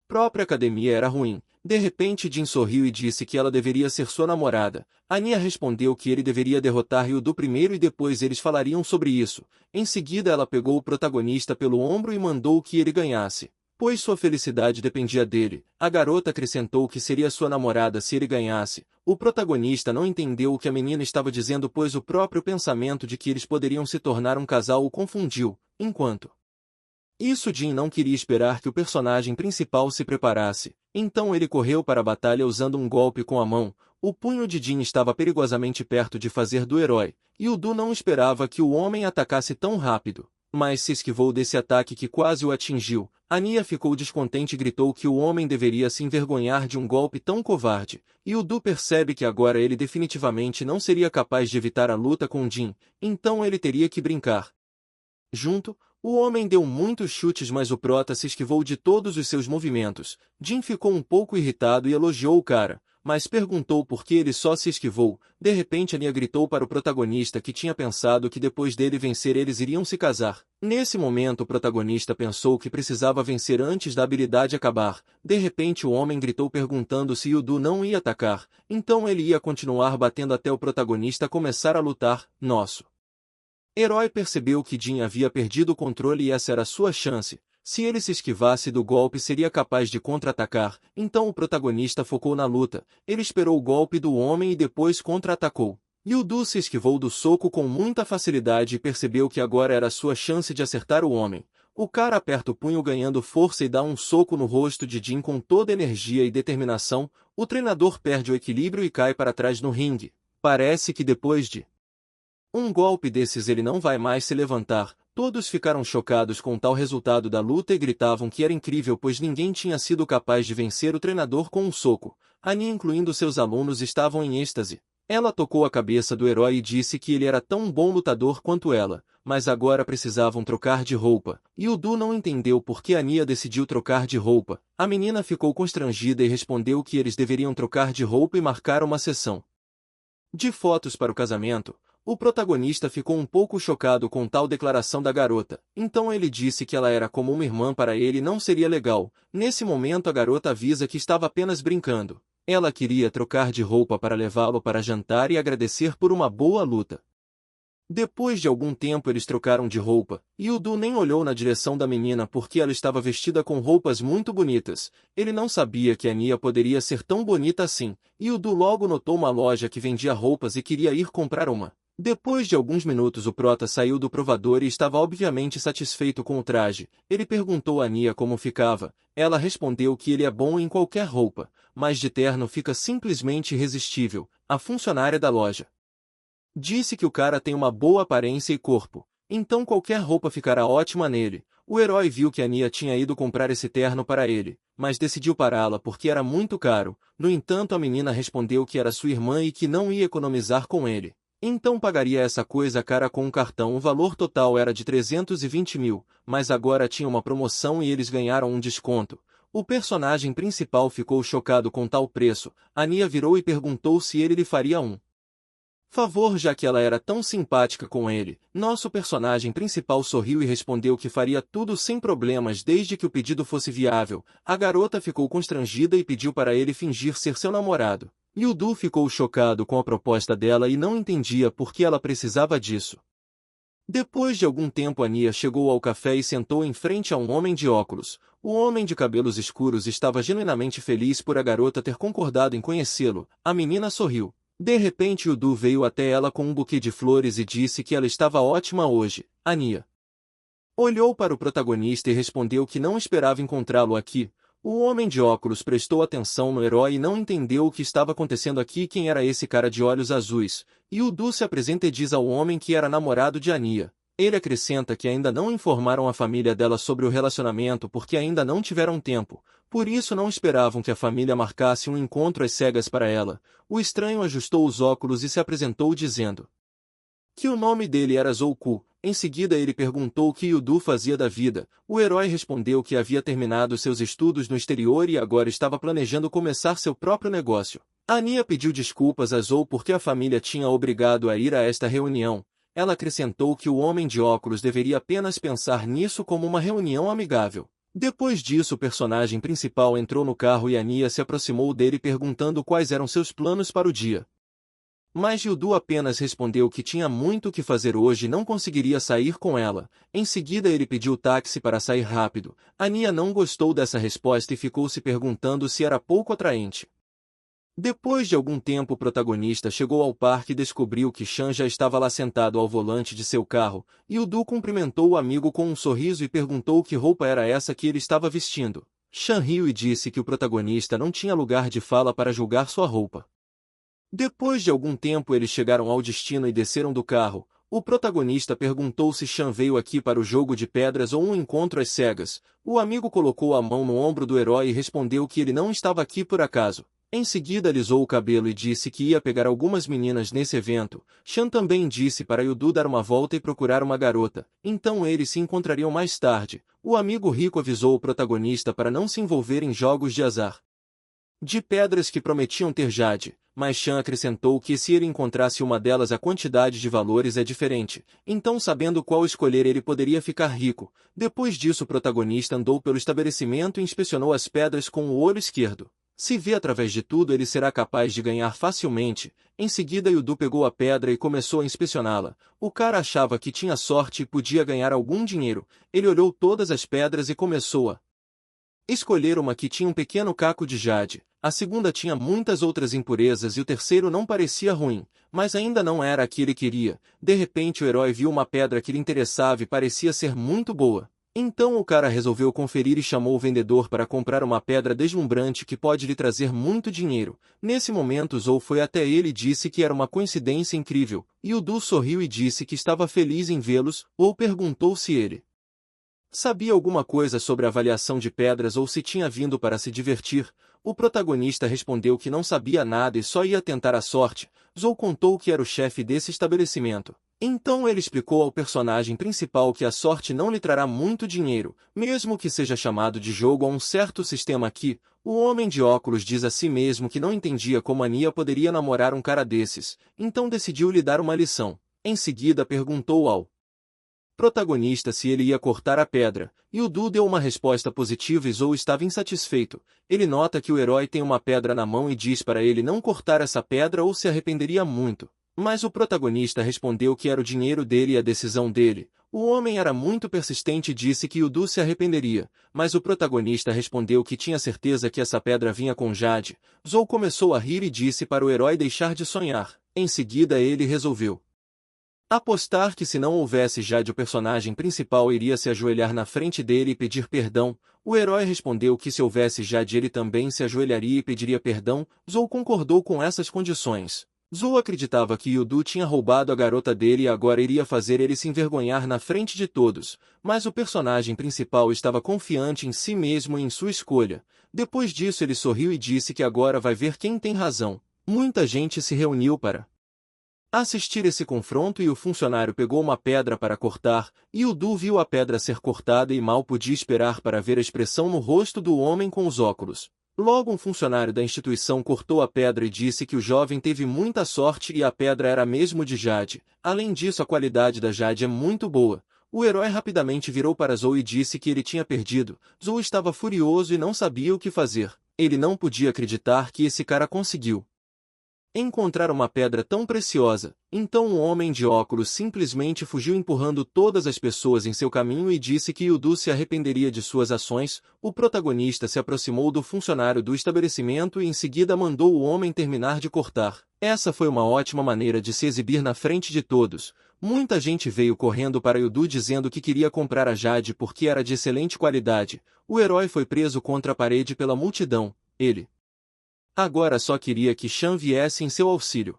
própria academia era ruim. De repente Jin sorriu e disse que ela deveria ser sua namorada. Ania respondeu que ele deveria derrotar Ryu primeiro e depois eles falariam sobre isso. Em seguida ela pegou o protagonista pelo ombro e mandou que ele ganhasse, pois sua felicidade dependia dele. A garota acrescentou que seria sua namorada se ele ganhasse. O protagonista não entendeu o que a menina estava dizendo, pois o próprio pensamento de que eles poderiam se tornar um casal o confundiu. Enquanto isso, Jin não queria esperar que o personagem principal se preparasse. Então ele correu para a batalha usando um golpe com a mão. O punho de Jin estava perigosamente perto de fazer do herói, e o Du não esperava que o homem atacasse tão rápido, mas se esquivou desse ataque que quase o atingiu. Ania ficou descontente e gritou que o homem deveria se envergonhar de um golpe tão covarde, e o Du percebe que agora ele definitivamente não seria capaz de evitar a luta com Jin, então ele teria que brincar junto. O homem deu muitos chutes, mas o prota se esquivou de todos os seus movimentos. Jin ficou um pouco irritado e elogiou o cara, mas perguntou por que ele só se esquivou. De repente Ania gritou para o protagonista que tinha pensado que depois dele vencer eles iriam se casar. Nesse momento o protagonista pensou que precisava vencer antes da habilidade acabar. De repente o homem gritou perguntando se Yudu não ia atacar, então ele ia continuar batendo até o protagonista começar a lutar. Nosso herói percebeu que Jin havia perdido o controle e essa era sua chance. Se ele se esquivasse do golpe seria capaz de contra-atacar, então o protagonista focou na luta. Ele esperou o golpe do homem e depois contra-atacou. Yudu se esquivou do soco com muita facilidade e percebeu que agora era sua chance de acertar o homem. O cara aperta o punho ganhando força e dá um soco no rosto de Jin com toda energia e determinação. O treinador perde o equilíbrio e cai para trás no ringue. Parece que depois de um golpe desses ele não vai mais se levantar. Todos ficaram chocados com tal resultado da luta e gritavam que era incrível, pois ninguém tinha sido capaz de vencer o treinador com um soco. Ania, incluindo seus alunos, estavam em êxtase. Ela tocou a cabeça do herói e disse que ele era tão bom lutador quanto ela, mas agora precisavam trocar de roupa. E o Du não entendeu por que Ania decidiu trocar de roupa. A menina ficou constrangida e respondeu que eles deveriam trocar de roupa e marcar uma sessão de fotos para o casamento. O protagonista ficou um pouco chocado com tal declaração da garota, então ele disse que ela era como uma irmã para ele e não seria legal. Nesse momento a garota avisa que estava apenas brincando. Ela queria trocar de roupa para levá-lo para jantar e agradecer por uma boa luta. Depois de algum tempo eles trocaram de roupa, e o Du nem olhou na direção da menina porque ela estava vestida com roupas muito bonitas. Ele não sabia que Ania poderia ser tão bonita assim, e o Du logo notou uma loja que vendia roupas e queria ir comprar uma. Depois de alguns minutos o prota saiu do provador e estava obviamente satisfeito com o traje. Ele perguntou a Ania como ficava. Ela respondeu que ele é bom em qualquer roupa, mas de terno fica simplesmente irresistível. A funcionária da loja disse que o cara tem uma boa aparência e corpo, então qualquer roupa ficará ótima nele. O herói viu que Ania tinha ido comprar esse terno para ele, mas decidiu pará-la porque era muito caro. No entanto a menina respondeu que era sua irmã e que não ia economizar com ele. Então pagaria essa coisa cara com um cartão. O valor total era de 320 mil, mas agora tinha uma promoção e eles ganharam um desconto. O personagem principal ficou chocado com tal preço. Ania virou e perguntou se ele lhe faria um favor, já que ela era tão simpática com ele. Nosso personagem principal sorriu e respondeu que faria tudo sem problemas desde que o pedido fosse viável. A garota ficou constrangida e pediu para ele fingir ser seu namorado. Yudu ficou chocado com a proposta dela e não entendia por que ela precisava disso. Depois de algum tempo Ania chegou ao café e sentou em frente a um homem de óculos. O homem de cabelos escuros estava genuinamente feliz por a garota ter concordado em conhecê-lo. A menina sorriu. De repente Yudu veio até ela com um buquê de flores e disse que ela estava ótima hoje. Ania olhou para o protagonista e respondeu que não esperava encontrá-lo aqui. O homem de óculos prestou atenção no herói e não entendeu o que estava acontecendo aqui. Quem era esse cara de olhos azuis? Yudu se apresenta e diz ao homem que era namorado de Ania. Ele acrescenta que ainda não informaram a família dela sobre o relacionamento porque ainda não tiveram tempo, por isso não esperavam que a família marcasse um encontro às cegas para ela. O estranho ajustou os óculos e se apresentou dizendo que o nome dele era Zouku. Em seguida ele perguntou o que Yudu fazia da vida. O herói respondeu que havia terminado seus estudos no exterior e agora estava planejando começar seu próprio negócio. Anya pediu desculpas a Zou porque a família tinha obrigado a ir a esta reunião. Ela acrescentou que o homem de óculos deveria apenas pensar nisso como uma reunião amigável. Depois disso o personagem principal entrou no carro e Anya se aproximou dele perguntando quais eram seus planos para o dia. Mas Yudu apenas respondeu que tinha muito o que fazer hoje e não conseguiria sair com ela. Em seguida ele pediu táxi para sair rápido. Anya não gostou dessa resposta e ficou se perguntando se era pouco atraente. Depois de algum tempo o protagonista chegou ao parque e descobriu que Chan já estava lá sentado ao volante de seu carro. Yudu cumprimentou o amigo com um sorriso e perguntou que roupa era essa que ele estava vestindo. Chan riu e disse que o protagonista não tinha lugar de fala para julgar sua roupa. Depois de algum tempo eles chegaram ao destino e desceram do carro. O protagonista perguntou se Chan veio aqui para o jogo de pedras ou um encontro às cegas. O amigo colocou a mão no ombro do herói e respondeu que ele não estava aqui por acaso. Em seguida alisou o cabelo e disse que ia pegar algumas meninas nesse evento. Chan também disse para Yudu dar uma volta e procurar uma garota. Então eles se encontrariam mais tarde. O amigo rico avisou o protagonista para não se envolver em jogos de azar de pedras que prometiam ter jade, mas Chan acrescentou que se ele encontrasse uma delas a quantidade de valores é diferente, então sabendo qual escolher ele poderia ficar rico. Depois disso o protagonista andou pelo estabelecimento e inspecionou as pedras com o olho esquerdo. Se vê através de tudo ele será capaz de ganhar facilmente. Em seguida Yudu pegou a pedra e começou a inspecioná-la. O cara achava que tinha sorte e podia ganhar algum dinheiro. Ele olhou todas as pedras e começou a escolher uma que tinha um pequeno caco de jade, a segunda tinha muitas outras impurezas e o terceiro não parecia ruim, mas ainda não era a que ele queria. De repente o herói viu uma pedra que lhe interessava e parecia ser muito boa. Então o cara resolveu conferir e chamou o vendedor para comprar uma pedra deslumbrante que pode lhe trazer muito dinheiro. Nesse momento Zou foi até ele e disse que era uma coincidência incrível. Yudu sorriu e disse que estava feliz em vê-los, ou perguntou se ele sabia alguma coisa sobre a avaliação de pedras ou se tinha vindo para se divertir. O protagonista respondeu que não sabia nada e só ia tentar a sorte. Zou contou que era o chefe desse estabelecimento. Então ele explicou ao personagem principal que a sorte não lhe trará muito dinheiro, mesmo que seja chamado de jogo a um certo sistema aqui. O homem de óculos diz a si mesmo que não entendia como Anya poderia namorar um cara desses, então decidiu lhe dar uma lição. Em seguida perguntou ao protagonista se ele ia cortar a pedra, e o Du deu uma resposta positiva e Zou estava insatisfeito. Ele nota que o herói tem uma pedra na mão e diz para ele não cortar essa pedra ou se arrependeria muito. Mas o protagonista respondeu que era o dinheiro dele e a decisão dele. O homem era muito persistente e disse que o Du se arrependeria, mas o protagonista respondeu que tinha certeza que essa pedra vinha com jade. Zou começou a rir e disse para o herói deixar de sonhar. Em seguida ele resolveu apostar que se não houvesse jade o personagem principal iria se ajoelhar na frente dele e pedir perdão. O herói respondeu que se houvesse jade ele também se ajoelharia e pediria perdão. Zou concordou com essas condições. Zou acreditava que Yudu tinha roubado a garota dele e agora iria fazer ele se envergonhar na frente de todos, mas o personagem principal estava confiante em si mesmo e em sua escolha. Depois disso ele sorriu e disse que agora vai ver quem tem razão. Muita gente se reuniu para assistir esse confronto e o funcionário pegou uma pedra para cortar, e o Du viu a pedra ser cortada e mal podia esperar para ver a expressão no rosto do homem com os óculos. Logo um funcionário da instituição cortou a pedra e disse que o jovem teve muita sorte e a pedra era mesmo de jade. Além disso a qualidade da jade é muito boa. O herói rapidamente virou para Zou e disse que ele tinha perdido. Zou estava furioso e não sabia o que fazer. Ele não podia acreditar que esse cara conseguiu encontrar uma pedra tão preciosa. Então o homem de óculos simplesmente fugiu empurrando todas as pessoas em seu caminho e disse que Yudu se arrependeria de suas ações. O protagonista se aproximou do funcionário do estabelecimento e em seguida mandou o homem terminar de cortar. Essa foi uma ótima maneira de se exibir na frente de todos. Muita gente veio correndo para Yudu dizendo que queria comprar a jade porque era de excelente qualidade. O herói foi preso contra a parede pela multidão. Ele agora só queria que Chan viesse em seu auxílio.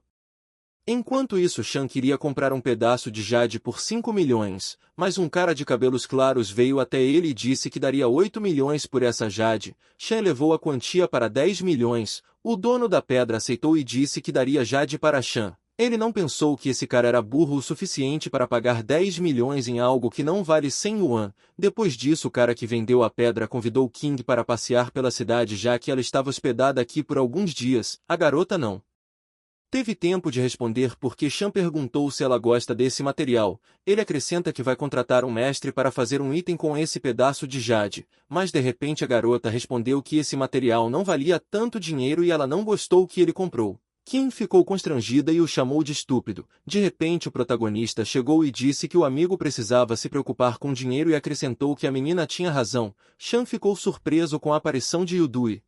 Enquanto isso, Shan queria comprar um pedaço de jade por 5 milhões, mas um cara de cabelos claros veio até ele e disse que daria 8 milhões por essa jade. Shan levou a quantia para 10 milhões, o dono da pedra aceitou e disse que daria jade para Shan. Ele não pensou que esse cara era burro o suficiente para pagar 10 milhões em algo que não vale 100 yuan. Depois disso, o cara que vendeu a pedra convidou King para passear pela cidade já que ela estava hospedada aqui por alguns dias. A garota não teve tempo de responder porque Shan perguntou se ela gosta desse material. Ele acrescenta que vai contratar um mestre para fazer um item com esse pedaço de jade, mas de repente a garota respondeu que esse material não valia tanto dinheiro e ela não gostou que ele comprou. Kim ficou constrangida e o chamou de estúpido. De repente o protagonista chegou e disse que o amigo precisava se preocupar com dinheiro e acrescentou que a menina tinha razão. Shan ficou surpreso com a aparição de Yudui.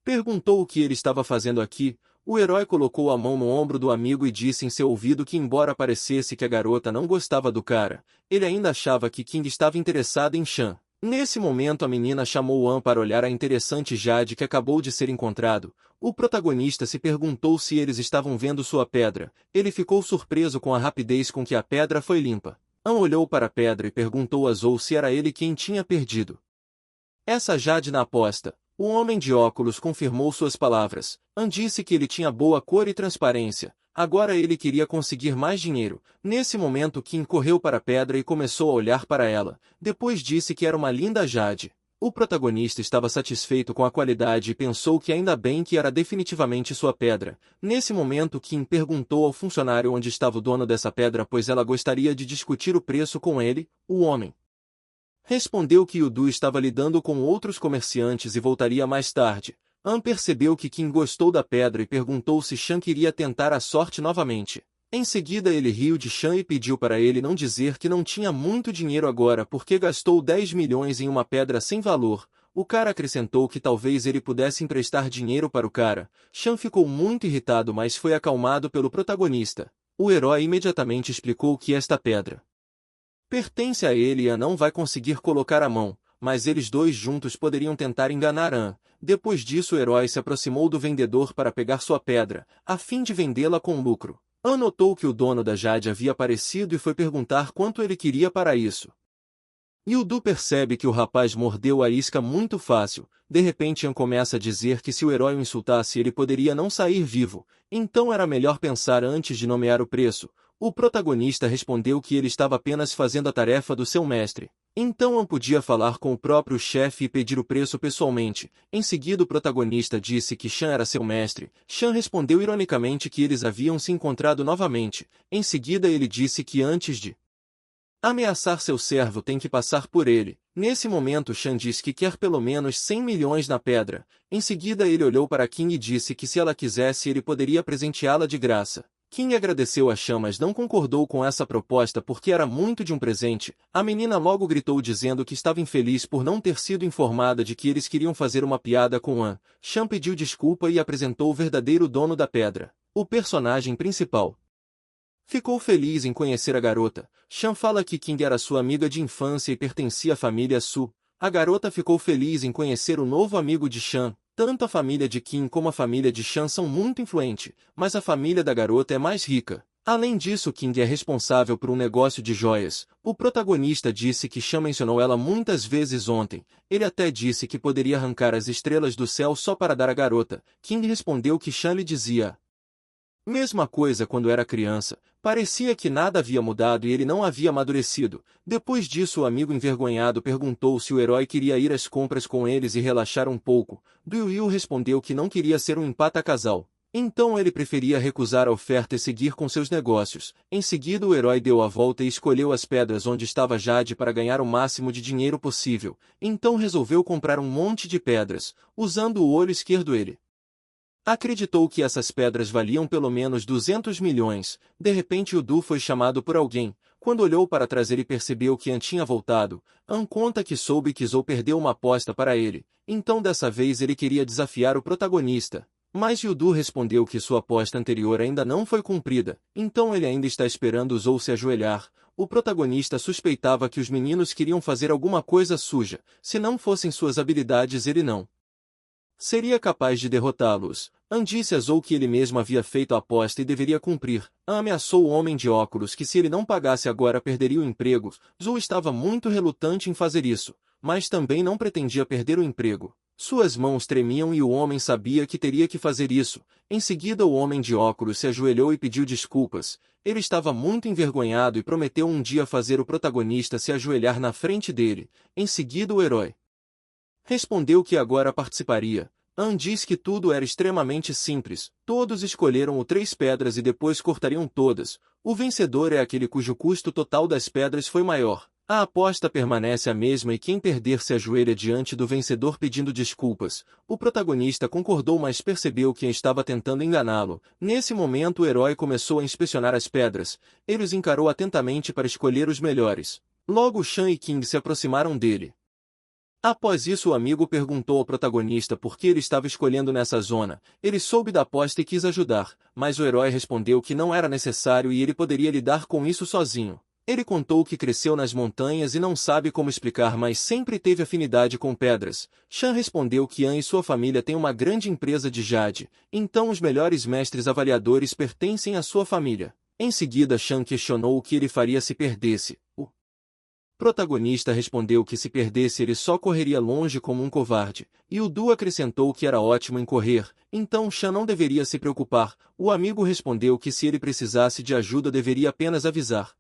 Perguntou o que ele estava fazendo aqui. O herói colocou a mão no ombro do amigo e disse em seu ouvido que embora parecesse que a garota não gostava do cara, ele ainda achava que King estava interessado em Shan. Nesse momento a menina chamou An para olhar a interessante jade que acabou de ser encontrado. O protagonista se perguntou se eles estavam vendo sua pedra. Ele ficou surpreso com a rapidez com que a pedra foi limpa. An olhou para a pedra e perguntou a Zou se era ele quem tinha perdido essa jade na aposta. O homem de óculos confirmou suas palavras. An disse que ele tinha boa cor e transparência. Agora ele queria conseguir mais dinheiro. Nesse momento Kim correu para a pedra e começou a olhar para ela. Depois disse que era uma linda jade. O protagonista estava satisfeito com a qualidade e pensou que ainda bem que era definitivamente sua pedra. Nesse momento Kim perguntou ao funcionário onde estava o dono dessa pedra pois ela gostaria de discutir o preço com ele. O homem respondeu que Yudu estava lidando com outros comerciantes e voltaria mais tarde. An percebeu que Kim gostou da pedra e perguntou se Shan queria tentar a sorte novamente. Em seguida ele riu de Shan e pediu para ele não dizer que não tinha muito dinheiro agora porque gastou 10 milhões em uma pedra sem valor. O cara acrescentou que talvez ele pudesse emprestar dinheiro para o cara. Shan ficou muito irritado mas foi acalmado pelo protagonista. O herói imediatamente explicou que esta pedra pertence a ele e An não vai conseguir colocar a mão, mas eles dois juntos poderiam tentar enganar An. Depois disso o herói se aproximou do vendedor para pegar sua pedra, a fim de vendê-la com lucro. An notou que o dono da jade havia aparecido e foi perguntar quanto ele queria para isso. Yudu percebe que o rapaz mordeu a isca muito fácil. De repente An começa a dizer que se o herói o insultasse ele poderia não sair vivo, então era melhor pensar antes de nomear o preço. O protagonista respondeu que ele estava apenas fazendo a tarefa do seu mestre. Então An podia falar com o próprio chefe e pedir o preço pessoalmente. Em seguida o protagonista disse que Shan era seu mestre. Shan respondeu ironicamente que eles haviam se encontrado novamente. Em seguida ele disse que antes de ameaçar seu servo tem que passar por ele. Nesse momento Shan diz que quer pelo menos 100 milhões na pedra. Em seguida ele olhou para King e disse que se ela quisesse ele poderia presenteá-la de graça. King agradeceu a Shan mas não concordou com essa proposta porque era muito de um presente. A menina logo gritou dizendo que estava infeliz por não ter sido informada de que eles queriam fazer uma piada com An. Shan pediu desculpa e apresentou o verdadeiro dono da pedra, o personagem principal. Ficou feliz em conhecer a garota. Shan fala que King era sua amiga de infância e pertencia à família Su. A garota ficou feliz em conhecer o novo amigo de Shan. Tanto a família de Kim como a família de Shan são muito influentes, mas a família da garota é mais rica. Além disso, King é responsável por um negócio de joias. O protagonista disse que Shan mencionou ela muitas vezes ontem. Ele até disse que poderia arrancar as estrelas do céu só para dar à garota. King respondeu que Shan lhe dizia mesma coisa quando era criança. Parecia que nada havia mudado e ele não havia amadurecido. Depois disso o amigo envergonhado perguntou se o herói queria ir às compras com eles e relaxar um pouco. Du Yu respondeu que não queria ser um empata-casal. Então ele preferia recusar a oferta e seguir com seus negócios. Em seguida o herói deu a volta e escolheu as pedras onde estava Jade para ganhar o máximo de dinheiro possível. Então resolveu comprar um monte de pedras. Usando o olho esquerdo ele acreditou que essas pedras valiam pelo menos 200 milhões. De repente Yudu foi chamado por alguém. Quando olhou para trás ele percebeu que An tinha voltado. An conta que soube que Zou perdeu uma aposta para ele. Então dessa vez ele queria desafiar o protagonista. Mas Yudu respondeu que sua aposta anterior ainda não foi cumprida. Então ele ainda está esperando Zou se ajoelhar. O protagonista suspeitava que os meninos queriam fazer alguma coisa suja. Se não fossem suas habilidades ele não seria capaz de derrotá-los. An disse a Zhou que ele mesmo havia feito a aposta e deveria cumprir. An ameaçou o homem de óculos que se ele não pagasse agora perderia o emprego. Zhou estava muito relutante em fazer isso, mas também não pretendia perder o emprego. Suas mãos tremiam e o homem sabia que teria que fazer isso. Em seguida o homem de óculos se ajoelhou e pediu desculpas. Ele estava muito envergonhado e prometeu um dia fazer o protagonista se ajoelhar na frente dele. Em seguida o herói respondeu que agora participaria. An disse que tudo era extremamente simples. Todos escolheram o 3 pedras e depois cortariam todas. O vencedor é aquele cujo custo total das pedras foi maior. A aposta permanece a mesma e quem perder se ajoelha diante do vencedor pedindo desculpas. O protagonista concordou, mas percebeu que estava tentando enganá-lo. Nesse momento o herói começou a inspecionar as pedras. Ele os encarou atentamente para escolher os melhores. Logo Shan e King se aproximaram dele. Após isso o amigo perguntou ao protagonista por que ele estava escolhendo nessa zona. Ele soube da aposta e quis ajudar, mas o herói respondeu que não era necessário e ele poderia lidar com isso sozinho. Ele contou que cresceu nas montanhas e não sabe como explicar, mas sempre teve afinidade com pedras. Shan respondeu que An e sua família têm uma grande empresa de jade, então os melhores mestres avaliadores pertencem à sua família. Em seguida Shan questionou o que ele faria se perdesse. O protagonista respondeu que se perdesse ele só correria longe como um covarde, e o Du acrescentou que era ótimo em correr, então Shan não deveria se preocupar. O amigo respondeu que se ele precisasse de ajuda deveria apenas avisar.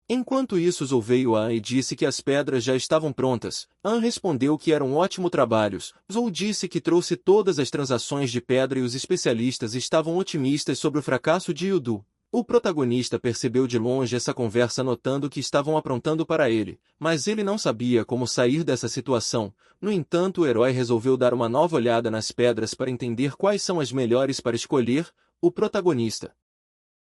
Enquanto isso Zhou veio a An e disse que as pedras já estavam prontas. An respondeu que eram ótimos trabalhos. Zhou disse que trouxe todas as transações de pedra e os especialistas estavam otimistas sobre o fracasso de Yudu. O protagonista percebeu de longe essa conversa notando que estavam aprontando para ele, mas ele não sabia como sair dessa situação. No entanto o herói resolveu dar uma nova olhada nas pedras para entender quais são as melhores para escolher. O protagonista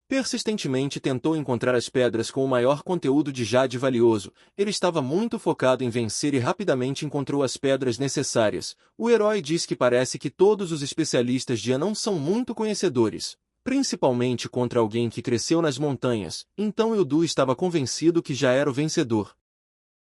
persistentemente tentou encontrar as pedras com o maior conteúdo de jade valioso. Ele estava muito focado em vencer e rapidamente encontrou as pedras necessárias. O herói diz que parece que todos os especialistas de An não são muito conhecedores, principalmente contra alguém que cresceu nas montanhas. Então Yudu estava convencido que já era o vencedor.